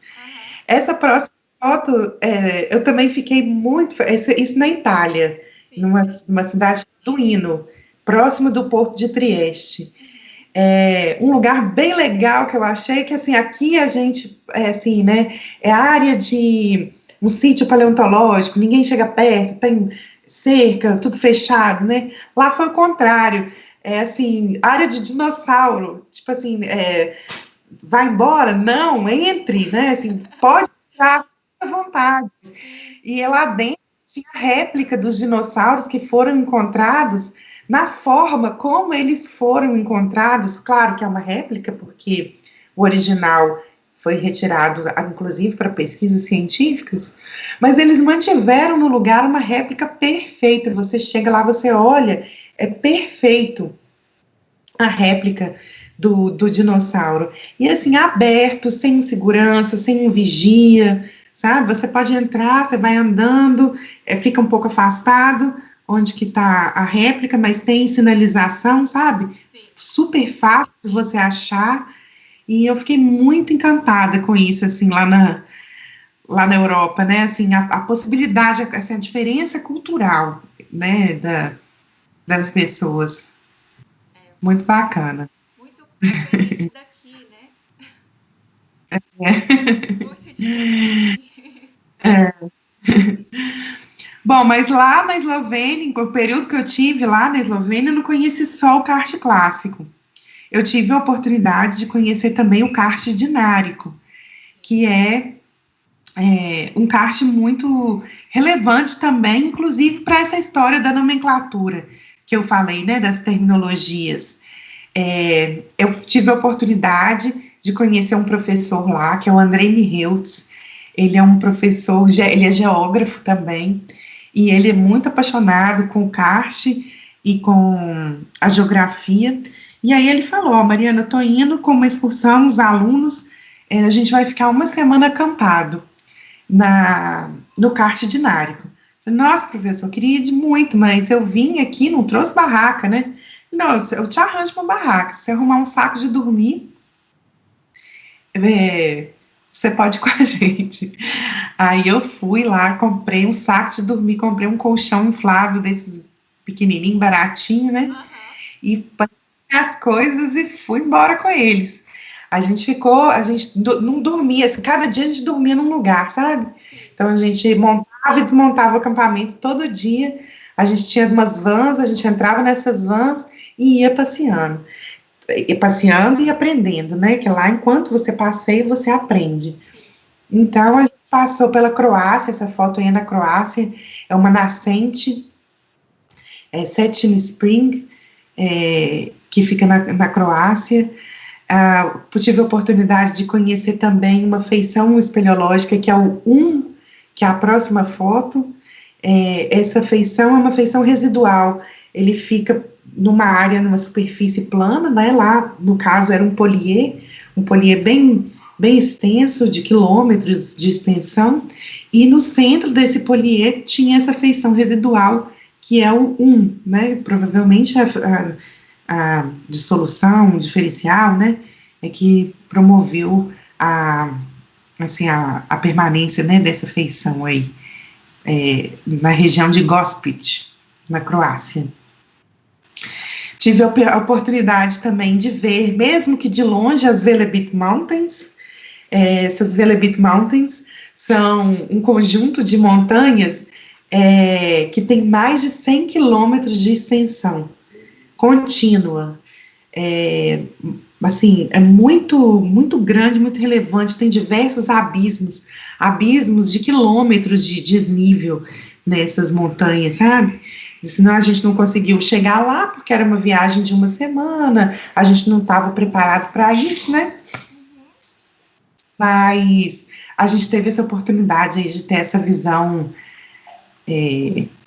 Essa próxima foto, eu também fiquei muito. Isso na Itália, numa cidade do Ino, próximo do Porto de Trieste. Um lugar bem legal que eu achei, que assim, aqui a gente, assim, né, é área de um sítio paleontológico, ninguém chega perto, tem cerca, tudo fechado, né? Lá foi o contrário, assim, área de dinossauro, tipo assim, vai embora? Não, entre, né? Assim, pode entrar à vontade. E lá dentro tinha réplica dos dinossauros que foram encontrados na forma como eles foram encontrados. Claro que é uma réplica, porque o original foi retirado, inclusive, para pesquisas científicas, mas eles mantiveram no lugar uma réplica perfeita. Você chega lá, você olha, é perfeito a réplica do dinossauro. E assim, aberto, sem segurança, sem um vigia, sabe? Você pode entrar, você vai andando, fica um pouco afastado, onde que está a réplica, mas tem sinalização, sabe? Sim. Super fácil de você achar. E eu fiquei muito encantada com isso, assim, lá na Europa, né? Assim, a possibilidade, assim, a diferença cultural, né, das pessoas. Muito bacana. Muito diferente daqui, né? Muito diferente. Bom, mas lá na Eslovênia, no período que eu tive lá na Eslovênia, eu não conheci só o kart clássico. Eu tive a oportunidade de conhecer também o kart dinárico, que é um kart muito relevante também, inclusive para essa história da nomenclatura que eu falei, né, das terminologias. Eu tive a oportunidade de conhecer um professor lá, que é o Andrei Miheltz. Ele é um professor, ele é geógrafo também, e ele é muito apaixonado com o kart e com a geografia. E aí ele falou, Mariana, eu estou indo com uma excursão, os alunos, a gente vai ficar uma semana acampado no kart dinárico. Nossa, professor, eu queria ir muito, mas eu vim aqui, não trouxe barraca, né? Não, eu te arranjo uma barraca, se você arrumar um saco de dormir, você pode ir com a gente. Aí eu fui lá, comprei um saco de dormir, comprei um colchão inflável desses pequenininho, baratinho, né? E passei as coisas e fui embora com eles. A gente não dormia, assim, cada dia a gente dormia num lugar, sabe? Então a gente montava e desmontava o acampamento todo dia. A gente tinha umas vans, a gente entrava nessas vans e ia passeando. Passeando e aprendendo, né? Que lá, enquanto você passeia, você aprende. Então, a gente passou pela Croácia, essa foto aí é na Croácia, é uma nascente, Cetin Spring, que fica na Croácia. Tive a oportunidade de conhecer também uma feição espeleológica, que é o que é a próxima foto. Essa feição é uma feição residual, ele fica numa área, numa superfície plana, né? Lá, no caso, era um polier bem, bem extenso, de quilômetros de extensão, e no centro desse polier tinha essa feição residual, que é o né? Provavelmente a dissolução diferencial, né? É que promoveu a permanência, né, dessa feição aí, na região de Gospić, na Croácia. Tive a oportunidade também de ver, mesmo que de longe, as Velebit Mountains. Essas Velebit Mountains são um conjunto de montanhas que tem mais de 100 quilômetros de extensão contínua, assim, é muito grande, muito relevante, tem diversos abismos de quilômetros de desnível nessas montanhas, sabe? E senão a gente não conseguiu chegar lá, porque era uma viagem de uma semana, a gente não estava preparado para isso, né? Uhum. Mas a gente teve essa oportunidade aí de ter essa visão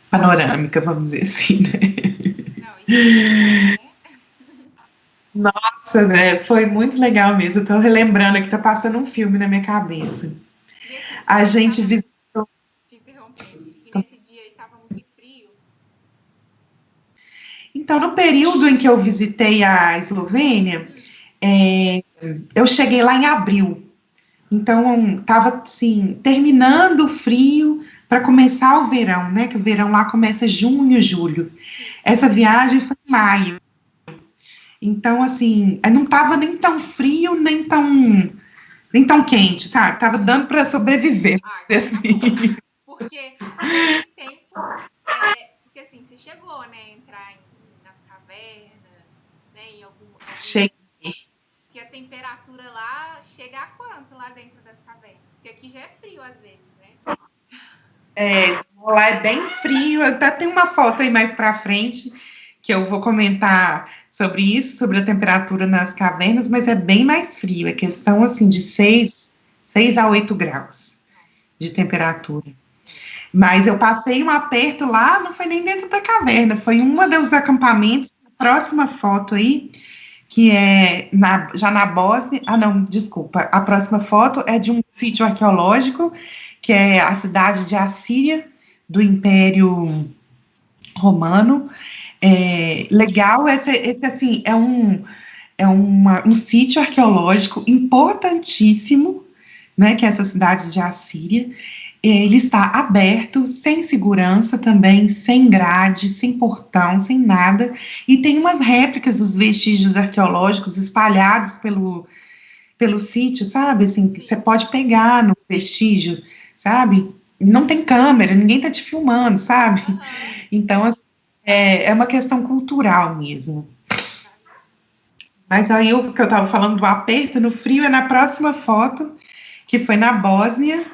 panorâmica, vamos dizer assim, né? Não, isso é muito bom, né? Nossa, né? Foi muito legal mesmo. Eu tô relembrando aqui, tá passando um filme na minha cabeça. Nesse A dia gente tava visitou. te interrompendo. E nesse dia aí tava muito frio. Então, no período em que eu visitei a Eslovênia, Hum. eu cheguei lá em abril. Então, tava assim, terminando o frio para começar o verão, né? Que o verão lá começa junho, julho. Sim. Essa viagem foi em maio. Então, assim, não tava nem tão frio, nem tão quente, sabe? Tava dando para sobreviver, Ah, vamos então tá dizer bom. assim. Porque nesse tempo, porque assim, você chegou, né, a entrar nas cavernas, né, em algum. Cheguei. Porque a temperatura lá chega a quanto lá dentro das cavernas? Porque aqui já é frio às vezes, né? Lá é bem frio. Até tem uma foto aí mais para frente que eu vou comentar sobre isso, sobre a temperatura nas cavernas, mas é bem mais frio. É questão assim de 6 a 8 graus de temperatura. É. Mas eu passei um aperto lá, não foi nem dentro da caverna, foi em um dos acampamentos. A próxima foto aí, que é já na Bósnia. Ah, não, desculpa. A próxima foto é de um sítio arqueológico, que é a cidade de Assíria, do Império Romano. Legal, esse assim, um sítio arqueológico importantíssimo, né, que é essa cidade de Assíria. Ele está aberto, sem segurança também, sem grade, sem portão, sem nada, e tem umas réplicas dos vestígios arqueológicos espalhados pelo sítio, sabe? Assim, que Sim. você pode pegar no vestígio, sabe? Não tem câmera, ninguém tá te filmando, sabe? Aham. Então, assim, é uma questão cultural mesmo. Mas aí o que eu estava falando do aperto no frio é na próxima foto, que foi na Bósnia.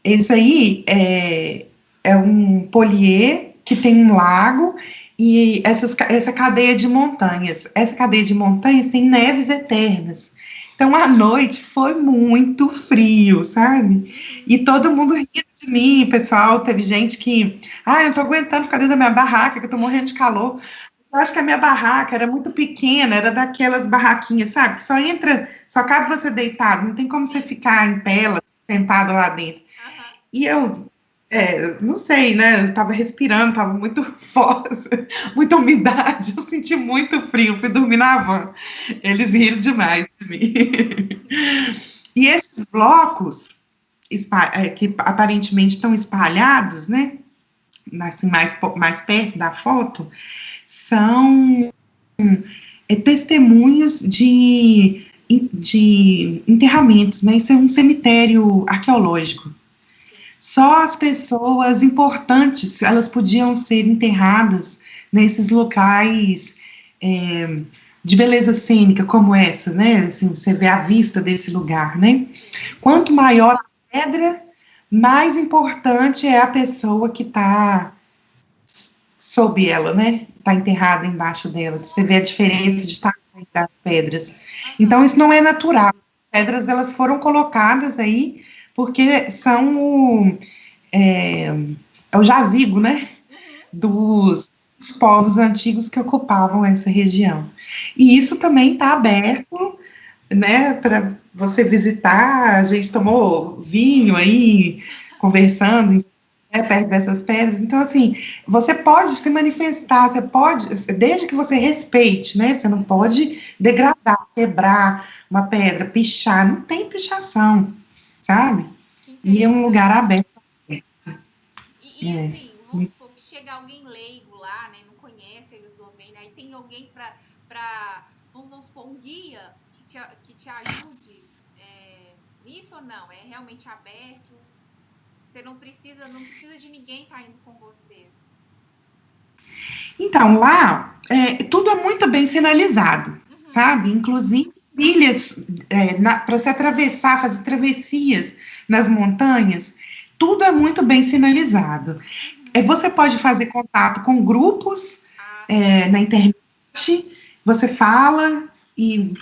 Esse aí é um poliê que tem um lago e essa cadeia de montanhas. Essa cadeia de montanhas tem neves eternas. Então, à noite foi muito frio, sabe? Uhum. E todo mundo ria de mim, pessoal. Teve gente que, eu não tô aguentando ficar dentro da minha barraca, que eu tô morrendo de calor. Eu acho que a minha barraca era muito pequena, era daquelas barraquinhas, sabe? Que só cabe você deitado, não tem como você Sim. ficar em tela, sentado lá dentro. Aham. E eu, não sei, né? Eu estava respirando, estava muito forte, muita umidade, eu senti muito frio, fui dormir na van. Eles riram demais de mim. E esses blocos, que aparentemente estão espalhados, né? Assim, mais perto da foto, são testemunhos de enterramentos, né? Isso é um cemitério arqueológico. Sim. Só as pessoas importantes, elas podiam ser enterradas nesses locais de beleza cênica como essa, né? Assim, você vê a vista desse lugar, né? Sim. Quanto maior a pedra, mais importante é a pessoa que está sob ela, né? Está enterrada embaixo dela. Você vê a diferença de tamanho das pedras. Então, Aham. isso não é natural. As pedras, elas foram colocadas aí porque são o jazigo, né? Uhum. Dos povos antigos que ocupavam essa região. E isso também está aberto, né, para você visitar. A gente tomou vinho aí, conversando, né, perto dessas pedras. Então, assim, você pode se manifestar, você pode, desde que você respeite, né? Você não Uhum. pode degradar, quebrar uma pedra, pichar. Não tem pichação, sabe? Que E é um lugar interessante. aberto. E É. assim, vamos supor que chega alguém leigo lá, né? Não conhece a Eslovênia, aí tem alguém vamos supor, um guia que te ajude nisso ou não? É realmente aberto? Você não precisa de ninguém estar indo com você. Assim. Então, lá, tudo é muito bem sinalizado, sabe? Inclusive trilhas para se atravessar, fazer travessias nas montanhas, tudo é muito bem sinalizado. Você pode fazer contato com grupos na internet, você fala e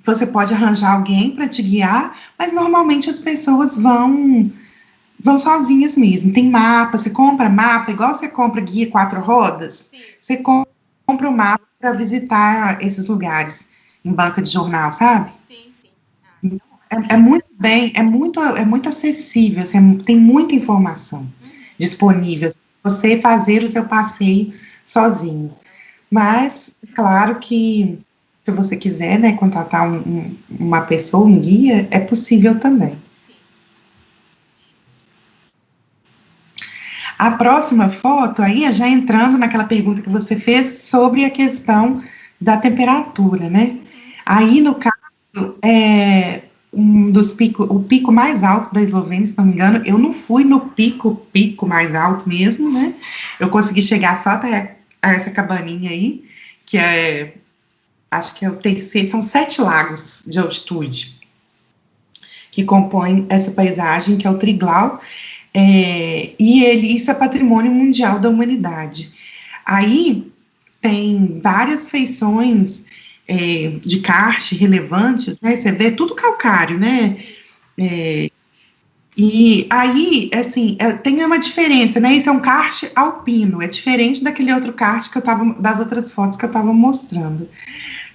você pode arranjar alguém para te guiar, mas normalmente as pessoas vão sozinhas mesmo. Tem mapa, você compra mapa, igual você compra guia 4 rodas, sim. Você compra o mapa para visitar esses lugares em banca de jornal, sabe? Sim, sim. É muito bem, é muito acessível, tem muita informação disponível. Você fazer o seu passeio sozinho. Mas, claro que se você quiser, né, contratar uma pessoa, um guia, é possível também. A próxima foto, aí, já entrando naquela pergunta que você fez sobre a questão da temperatura, né? Aí, no caso, o pico mais alto da Eslovênia, se não me engano, eu não fui no pico mais alto mesmo, né? Eu consegui chegar só até essa cabaninha aí, que acho que é o terceiro, são 7 lagos de altitude que compõem essa paisagem, que é o Triglau, e isso é patrimônio mundial da humanidade. Aí tem várias feições de karst relevantes, né? Você vê tudo calcário, né? E aí, assim, tem uma diferença, né? Isso é um karst alpino, é diferente daquele outro karst das outras fotos que eu estava mostrando.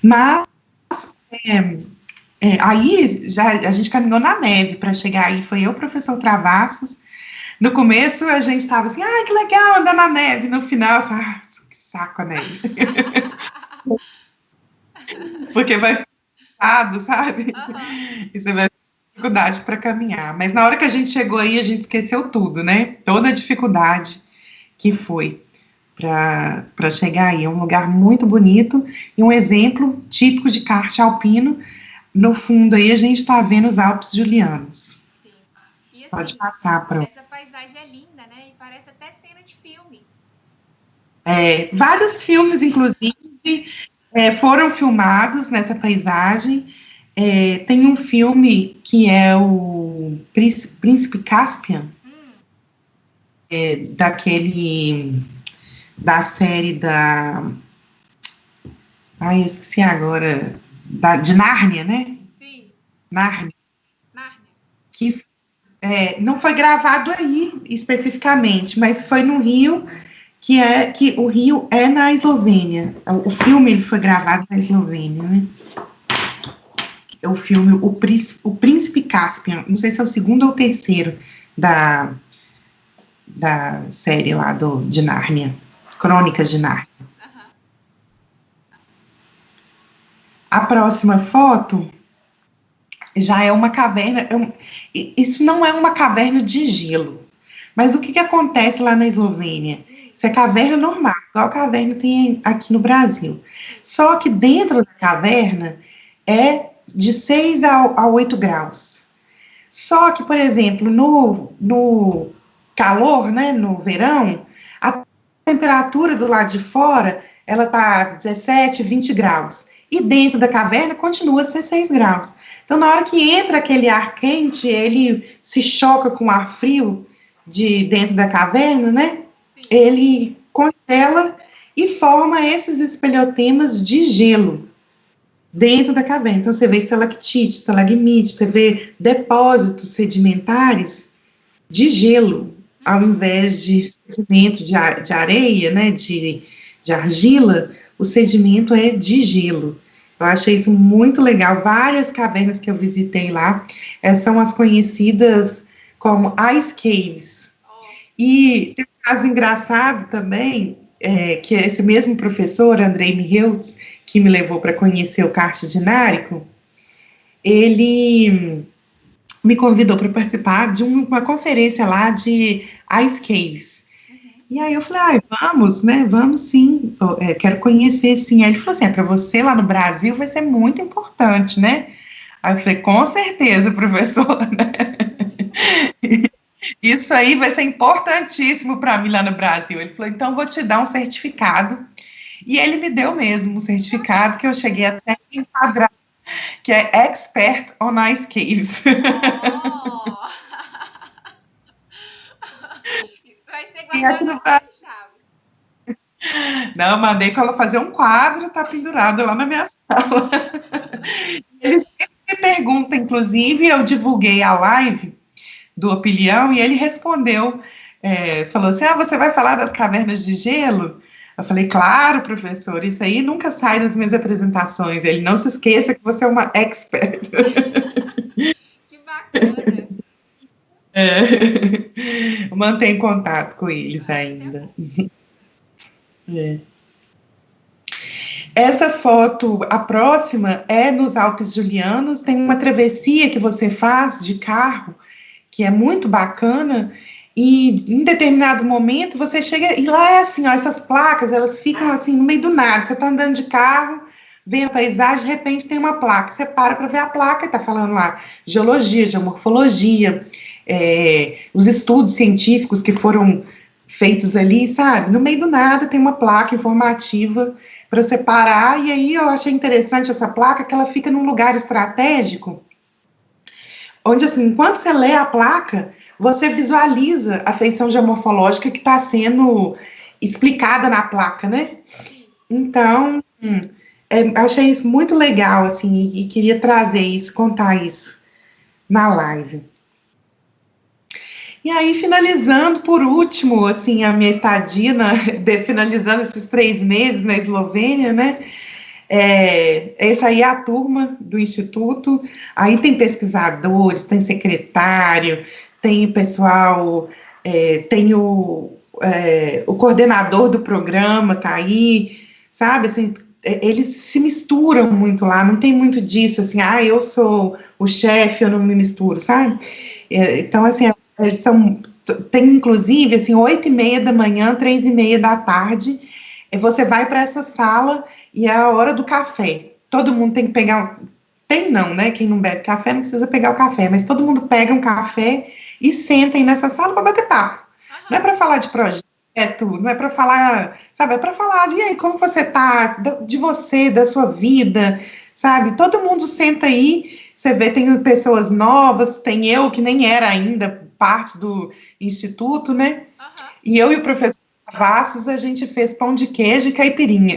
Mas aí a gente caminhou na neve para chegar aí, foi eu, o professor Travassos. No começo a gente estava assim, que legal andar na neve. No final, que saco a neve. Porque vai ficar pesado, sabe? E você vai ter dificuldade para caminhar. Mas na hora que a gente chegou aí, a gente esqueceu tudo, né? Toda a dificuldade que foi para chegar aí. É um lugar muito bonito e um exemplo típico de karst alpino. No fundo aí a gente está vendo os Alpes Julianos. Sim. E, assim, pode passar para... Essa paisagem é linda, né? E parece até cena de filme. Vários filmes, inclusive, foram filmados nessa paisagem. Tem um filme que é o Príncipe Caspian, da série eu esqueci agora, de Nárnia, né? Sim. Nárnia. Que não foi gravado aí, especificamente, mas foi no Rio, que o Rio é na Eslovênia. O filme ele foi gravado na Eslovênia, né? O filme O Príncipe Caspian, não sei se é o segundo ou o terceiro da série lá de Nárnia, Crônicas de Nárnia. A próxima foto já é uma caverna. Isso não é uma caverna de gelo, mas o que acontece lá na Eslovênia? Isso é caverna normal, igual a caverna tem aqui no Brasil. Só que dentro da caverna é de 6 a 8 graus. Só que, por exemplo, no calor, né, no verão, a temperatura do lado de fora, ela tá 17, 20 graus. E dentro da caverna continua a ser 6 graus. Então, na hora que entra aquele ar quente, ele se choca com o ar frio de dentro da caverna, né? Sim. Ele congela e forma esses espelhotemas de gelo dentro da caverna. Então, você vê estalactite, estalagmite, você vê depósitos sedimentares de gelo, ao invés de sedimento de areia, né, de argila, o sedimento é de gelo. Eu achei isso muito legal. Várias cavernas que eu visitei lá são as conhecidas como Ice Caves. E tem um caso engraçado também, que é esse mesmo professor, Andrei Miheltz, que me levou para conhecer o karst dinárico, ele me convidou para participar de uma conferência lá de Ice Caves. E aí eu falei, vamos, né, vamos sim, quero conhecer sim. Aí ele falou assim, para você lá no Brasil vai ser muito importante, né? Aí eu falei, com certeza, professor, né? Isso aí vai ser importantíssimo para mim lá no Brasil. Ele falou, então vou te dar um certificado E ele me deu mesmo um certificado que eu cheguei até a enquadrar, que é Expert on Ice Caves. Oh! Vai ser guardado nas 7 chaves. Não, eu mandei ela fazer um quadro, tá pendurado lá na minha sala. Ele sempre me pergunta, inclusive, eu divulguei a live do Opilião e ele respondeu, falou assim, você vai falar das cavernas de gelo? Eu falei, claro, professor, isso aí nunca sai das minhas apresentações. Ele, não se esqueça que você é uma expert. Que bacana. Mantenho contato com eles ainda. Essa foto, a próxima, é nos Alpes Julianos, tem uma travessia que você faz de carro, que é muito bacana, e em determinado momento você chega, e lá é assim, ó, essas placas, elas ficam assim no meio do nada, você tá andando de carro, vê a paisagem, de repente tem uma placa, você para ver a placa e tá falando lá geologia, geomorfologia, os estudos científicos que foram feitos ali, sabe? No meio do nada tem uma placa informativa para você parar, e aí eu achei interessante essa placa, que ela fica num lugar estratégico, onde, assim, enquanto você lê a placa, você visualiza a feição geomorfológica que está sendo explicada na placa, né? Então, achei isso muito legal, assim, e queria trazer isso, contar isso na live. E aí, finalizando, por último, assim, a minha estadia, finalizando esses 3 meses na Eslovênia, né? Essa aí é a turma do Instituto, aí tem pesquisadores, tem secretário, tem pessoal, tem o coordenador do programa, tá aí, sabe, assim, eles se misturam muito lá, não tem muito disso, assim, eu sou o chefe, eu não me misturo, sabe? Então, assim, eles tem inclusive, assim, 8h30 da manhã, 3h30 da tarde, você vai para essa sala e é a hora do café. Todo mundo tem que pegar. Tem não, né? Quem não bebe café não precisa pegar o café, mas todo mundo pega um café e senta aí nessa sala para bater papo. Não é para falar de projeto, não é para falar, sabe? É para falar de, e aí, como você tá, de você, da sua vida, sabe? Todo mundo senta aí, você vê, tem pessoas novas, tem eu que nem era ainda parte do instituto, né? E eu e o professor Travassos, a gente fez pão de queijo e caipirinha.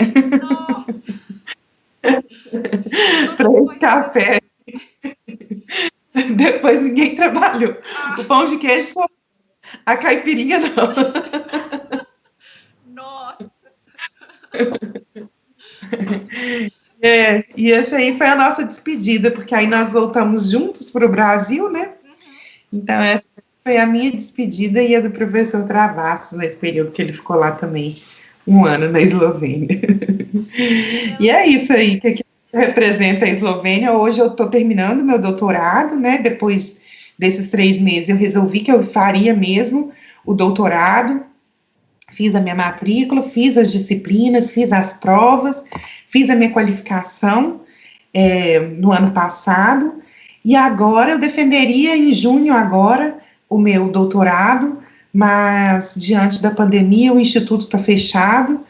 Para esse café. Depois ninguém trabalhou. O pão de queijo só. A caipirinha não. Nossa! E essa aí foi a nossa despedida, porque aí nós voltamos juntos para o Brasil, né? Então essa foi a minha despedida e a do professor Travassos, nesse período que ele ficou lá também, 1 ano na Eslovênia. E é isso aí que representa a Eslovênia. Hoje eu estou terminando meu doutorado, né? Depois desses 3 meses eu resolvi que eu faria mesmo o doutorado, fiz a minha matrícula, fiz as disciplinas, fiz as provas, fiz a minha qualificação no ano passado, e agora eu defenderia em junho agora o meu doutorado, mas diante da pandemia o instituto está fechado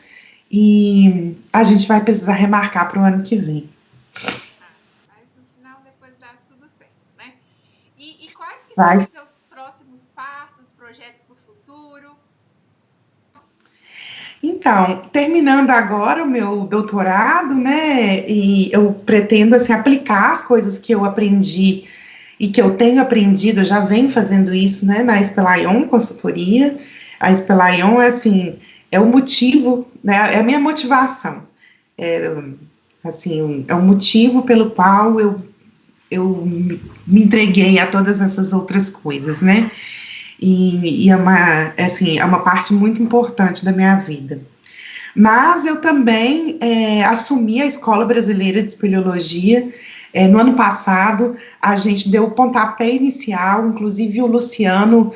e a gente vai precisar remarcar para o ano que vem. Mas no final depois dá tudo certo, né? E quais que são os seus próximos passos, projetos para o futuro? Então, terminando agora o meu doutorado, né, e eu pretendo, assim, aplicar as coisas que eu aprendi e que eu tenho aprendido, eu já venho fazendo isso, né, na Espelaion Consultoria. A Espelaion assim, é o motivo, né, é a minha motivação, assim, é o motivo pelo qual eu me entreguei a todas essas outras coisas, né, e é uma parte muito importante da minha vida. Mas eu também assumi a Escola Brasileira de Espeleologia. No ano passado, a gente deu o pontapé inicial, inclusive o Luciano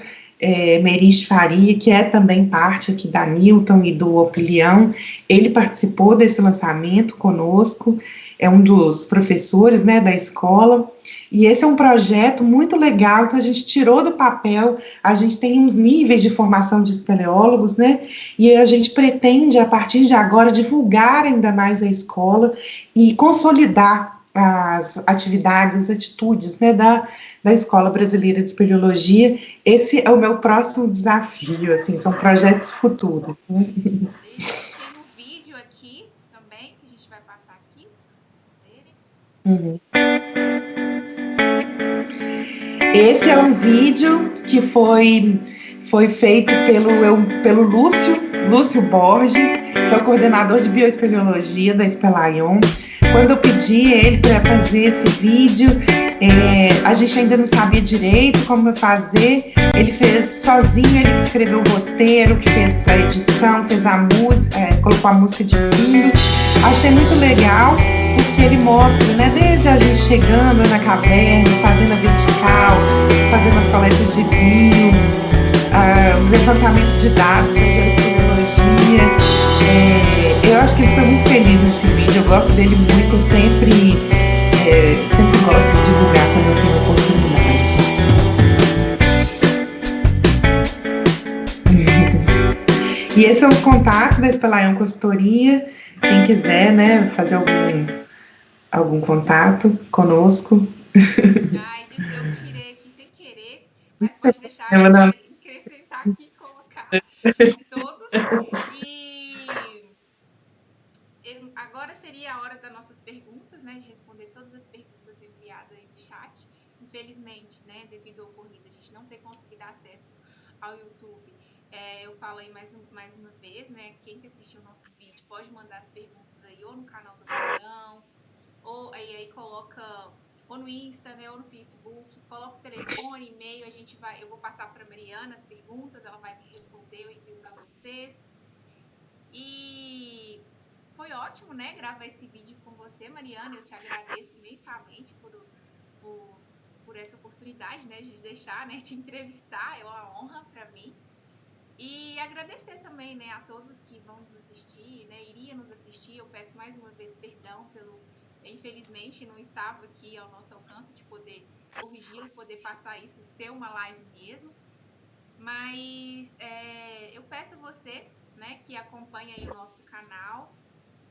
Merich Faria, que é também parte aqui da Newton e do Opilião, ele participou desse lançamento conosco, é um dos professores, né, da escola, e esse é um projeto muito legal que a gente tirou do papel. A gente tem uns níveis de formação de espeleólogos, né, e a gente pretende, a partir de agora, divulgar ainda mais a escola e consolidar as atividades, as atitudes, né, da Escola Brasileira de Espeleologia. Esse é o meu próximo desafio, assim, são projetos futuros, né? E a gente tem um vídeo aqui também, que a gente vai passar aqui, pra verem. Uhum. Esse é um vídeo que foi feito pelo Lúcio Borges, que é o coordenador de bioespeleologia da Espelaion. Quando eu pedi ele para fazer esse vídeo, a gente ainda não sabia direito como fazer. Ele fez sozinho, ele que escreveu o roteiro, que fez a edição, fez a música, colocou a música de fundo. Achei muito legal, porque ele mostra, né, desde a gente chegando na caverna, fazendo a vertical, fazendo as coletas de vinho, levantamento de dados da geoespeleologia. Eu acho que ele foi muito feliz nesse vídeo, eu gosto dele muito, eu sempre gosto de divulgar quando eu tenho oportunidade. E esses são os contatos da Espelaion Consultoria, quem quiser, né, fazer algum contato conosco. Ai, eu tirei aqui sem querer, mas pode deixar, a gente vai acrescentar aqui e colocar todos. E agora seria a hora das nossas perguntas, né? De responder todas as perguntas enviadas aí no chat. Infelizmente, né, devido ao ocorrido, a gente não ter conseguido acesso ao YouTube. Eu falo aí mais uma vez, né? Quem que assistiu o nosso vídeo pode mandar as perguntas aí ou no canal do Marião, ou aí coloca ou no Insta, né, ou no Facebook, coloca o telefone, e-mail, eu vou passar para a Mariana as perguntas, ela vai me responder, eu envio para vocês. E foi ótimo, né, gravar esse vídeo com você, Mariana. Eu te agradeço imensamente por essa oportunidade, né, de deixar, né, te entrevistar. É uma honra para mim. E agradecer também, né, a todos que vão nos assistir, né, iria nos assistir. Eu peço mais uma vez perdão infelizmente não estava aqui ao nosso alcance de poder corrigi-lo, poder passar isso, de ser uma live mesmo. Mas eu peço a vocês, né, que acompanhem aí o nosso canal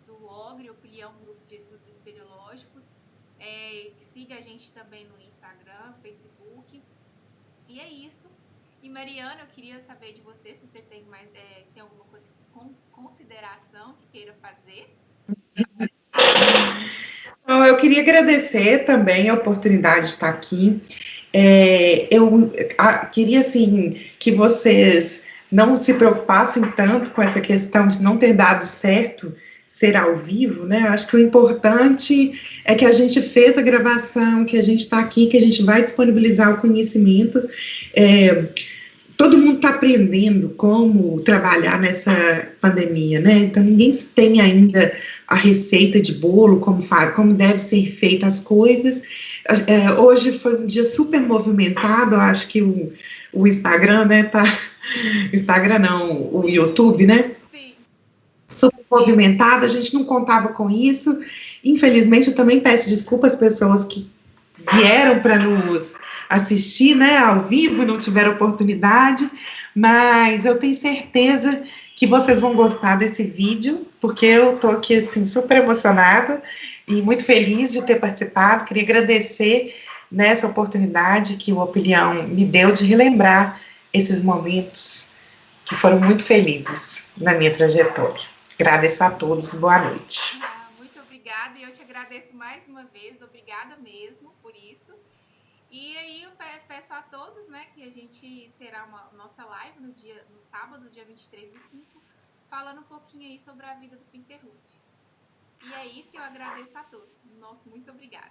do Ogre, Opinião Grupo de Estudos Espeleológicos. Siga a gente também no Instagram, Facebook. E é isso. E Mariana, eu queria saber de você se você tem alguma consideração que queira fazer. Eu queria agradecer também a oportunidade de estar aqui. Eu queria, assim, que vocês não se preocupassem tanto com essa questão de não ter dado certo ser ao vivo, né? Eu acho que o importante é que a gente fez a gravação, que a gente está aqui, que a gente vai disponibilizar o conhecimento. Todo mundo está aprendendo como trabalhar nessa pandemia, né? Então, ninguém tem ainda a receita de bolo, como deve ser feita as coisas. Hoje foi um dia super movimentado, eu acho que o Instagram, né, Instagram não, o YouTube, né? Sim. Super movimentado, a gente não contava com isso. Infelizmente, eu também peço desculpas às pessoas que vieram para nos assistir, né, ao vivo, não tiveram oportunidade, mas eu tenho certeza que vocês vão gostar desse vídeo, porque eu tô aqui, assim, super emocionada e muito feliz de ter participado. Queria agradecer nessa oportunidade que o Opinião me deu de relembrar esses momentos que foram muito felizes na minha trajetória. Agradeço a todos e boa noite. Muito obrigada, e eu te agradeço mais uma vez, obrigada mesmo por isso. E aí eu peço a todos, né, que a gente terá nossa live no sábado, dia 23/5, falando um pouquinho aí sobre a vida do Pinterhood. E é isso, eu agradeço a todos. Nossa, muito obrigada.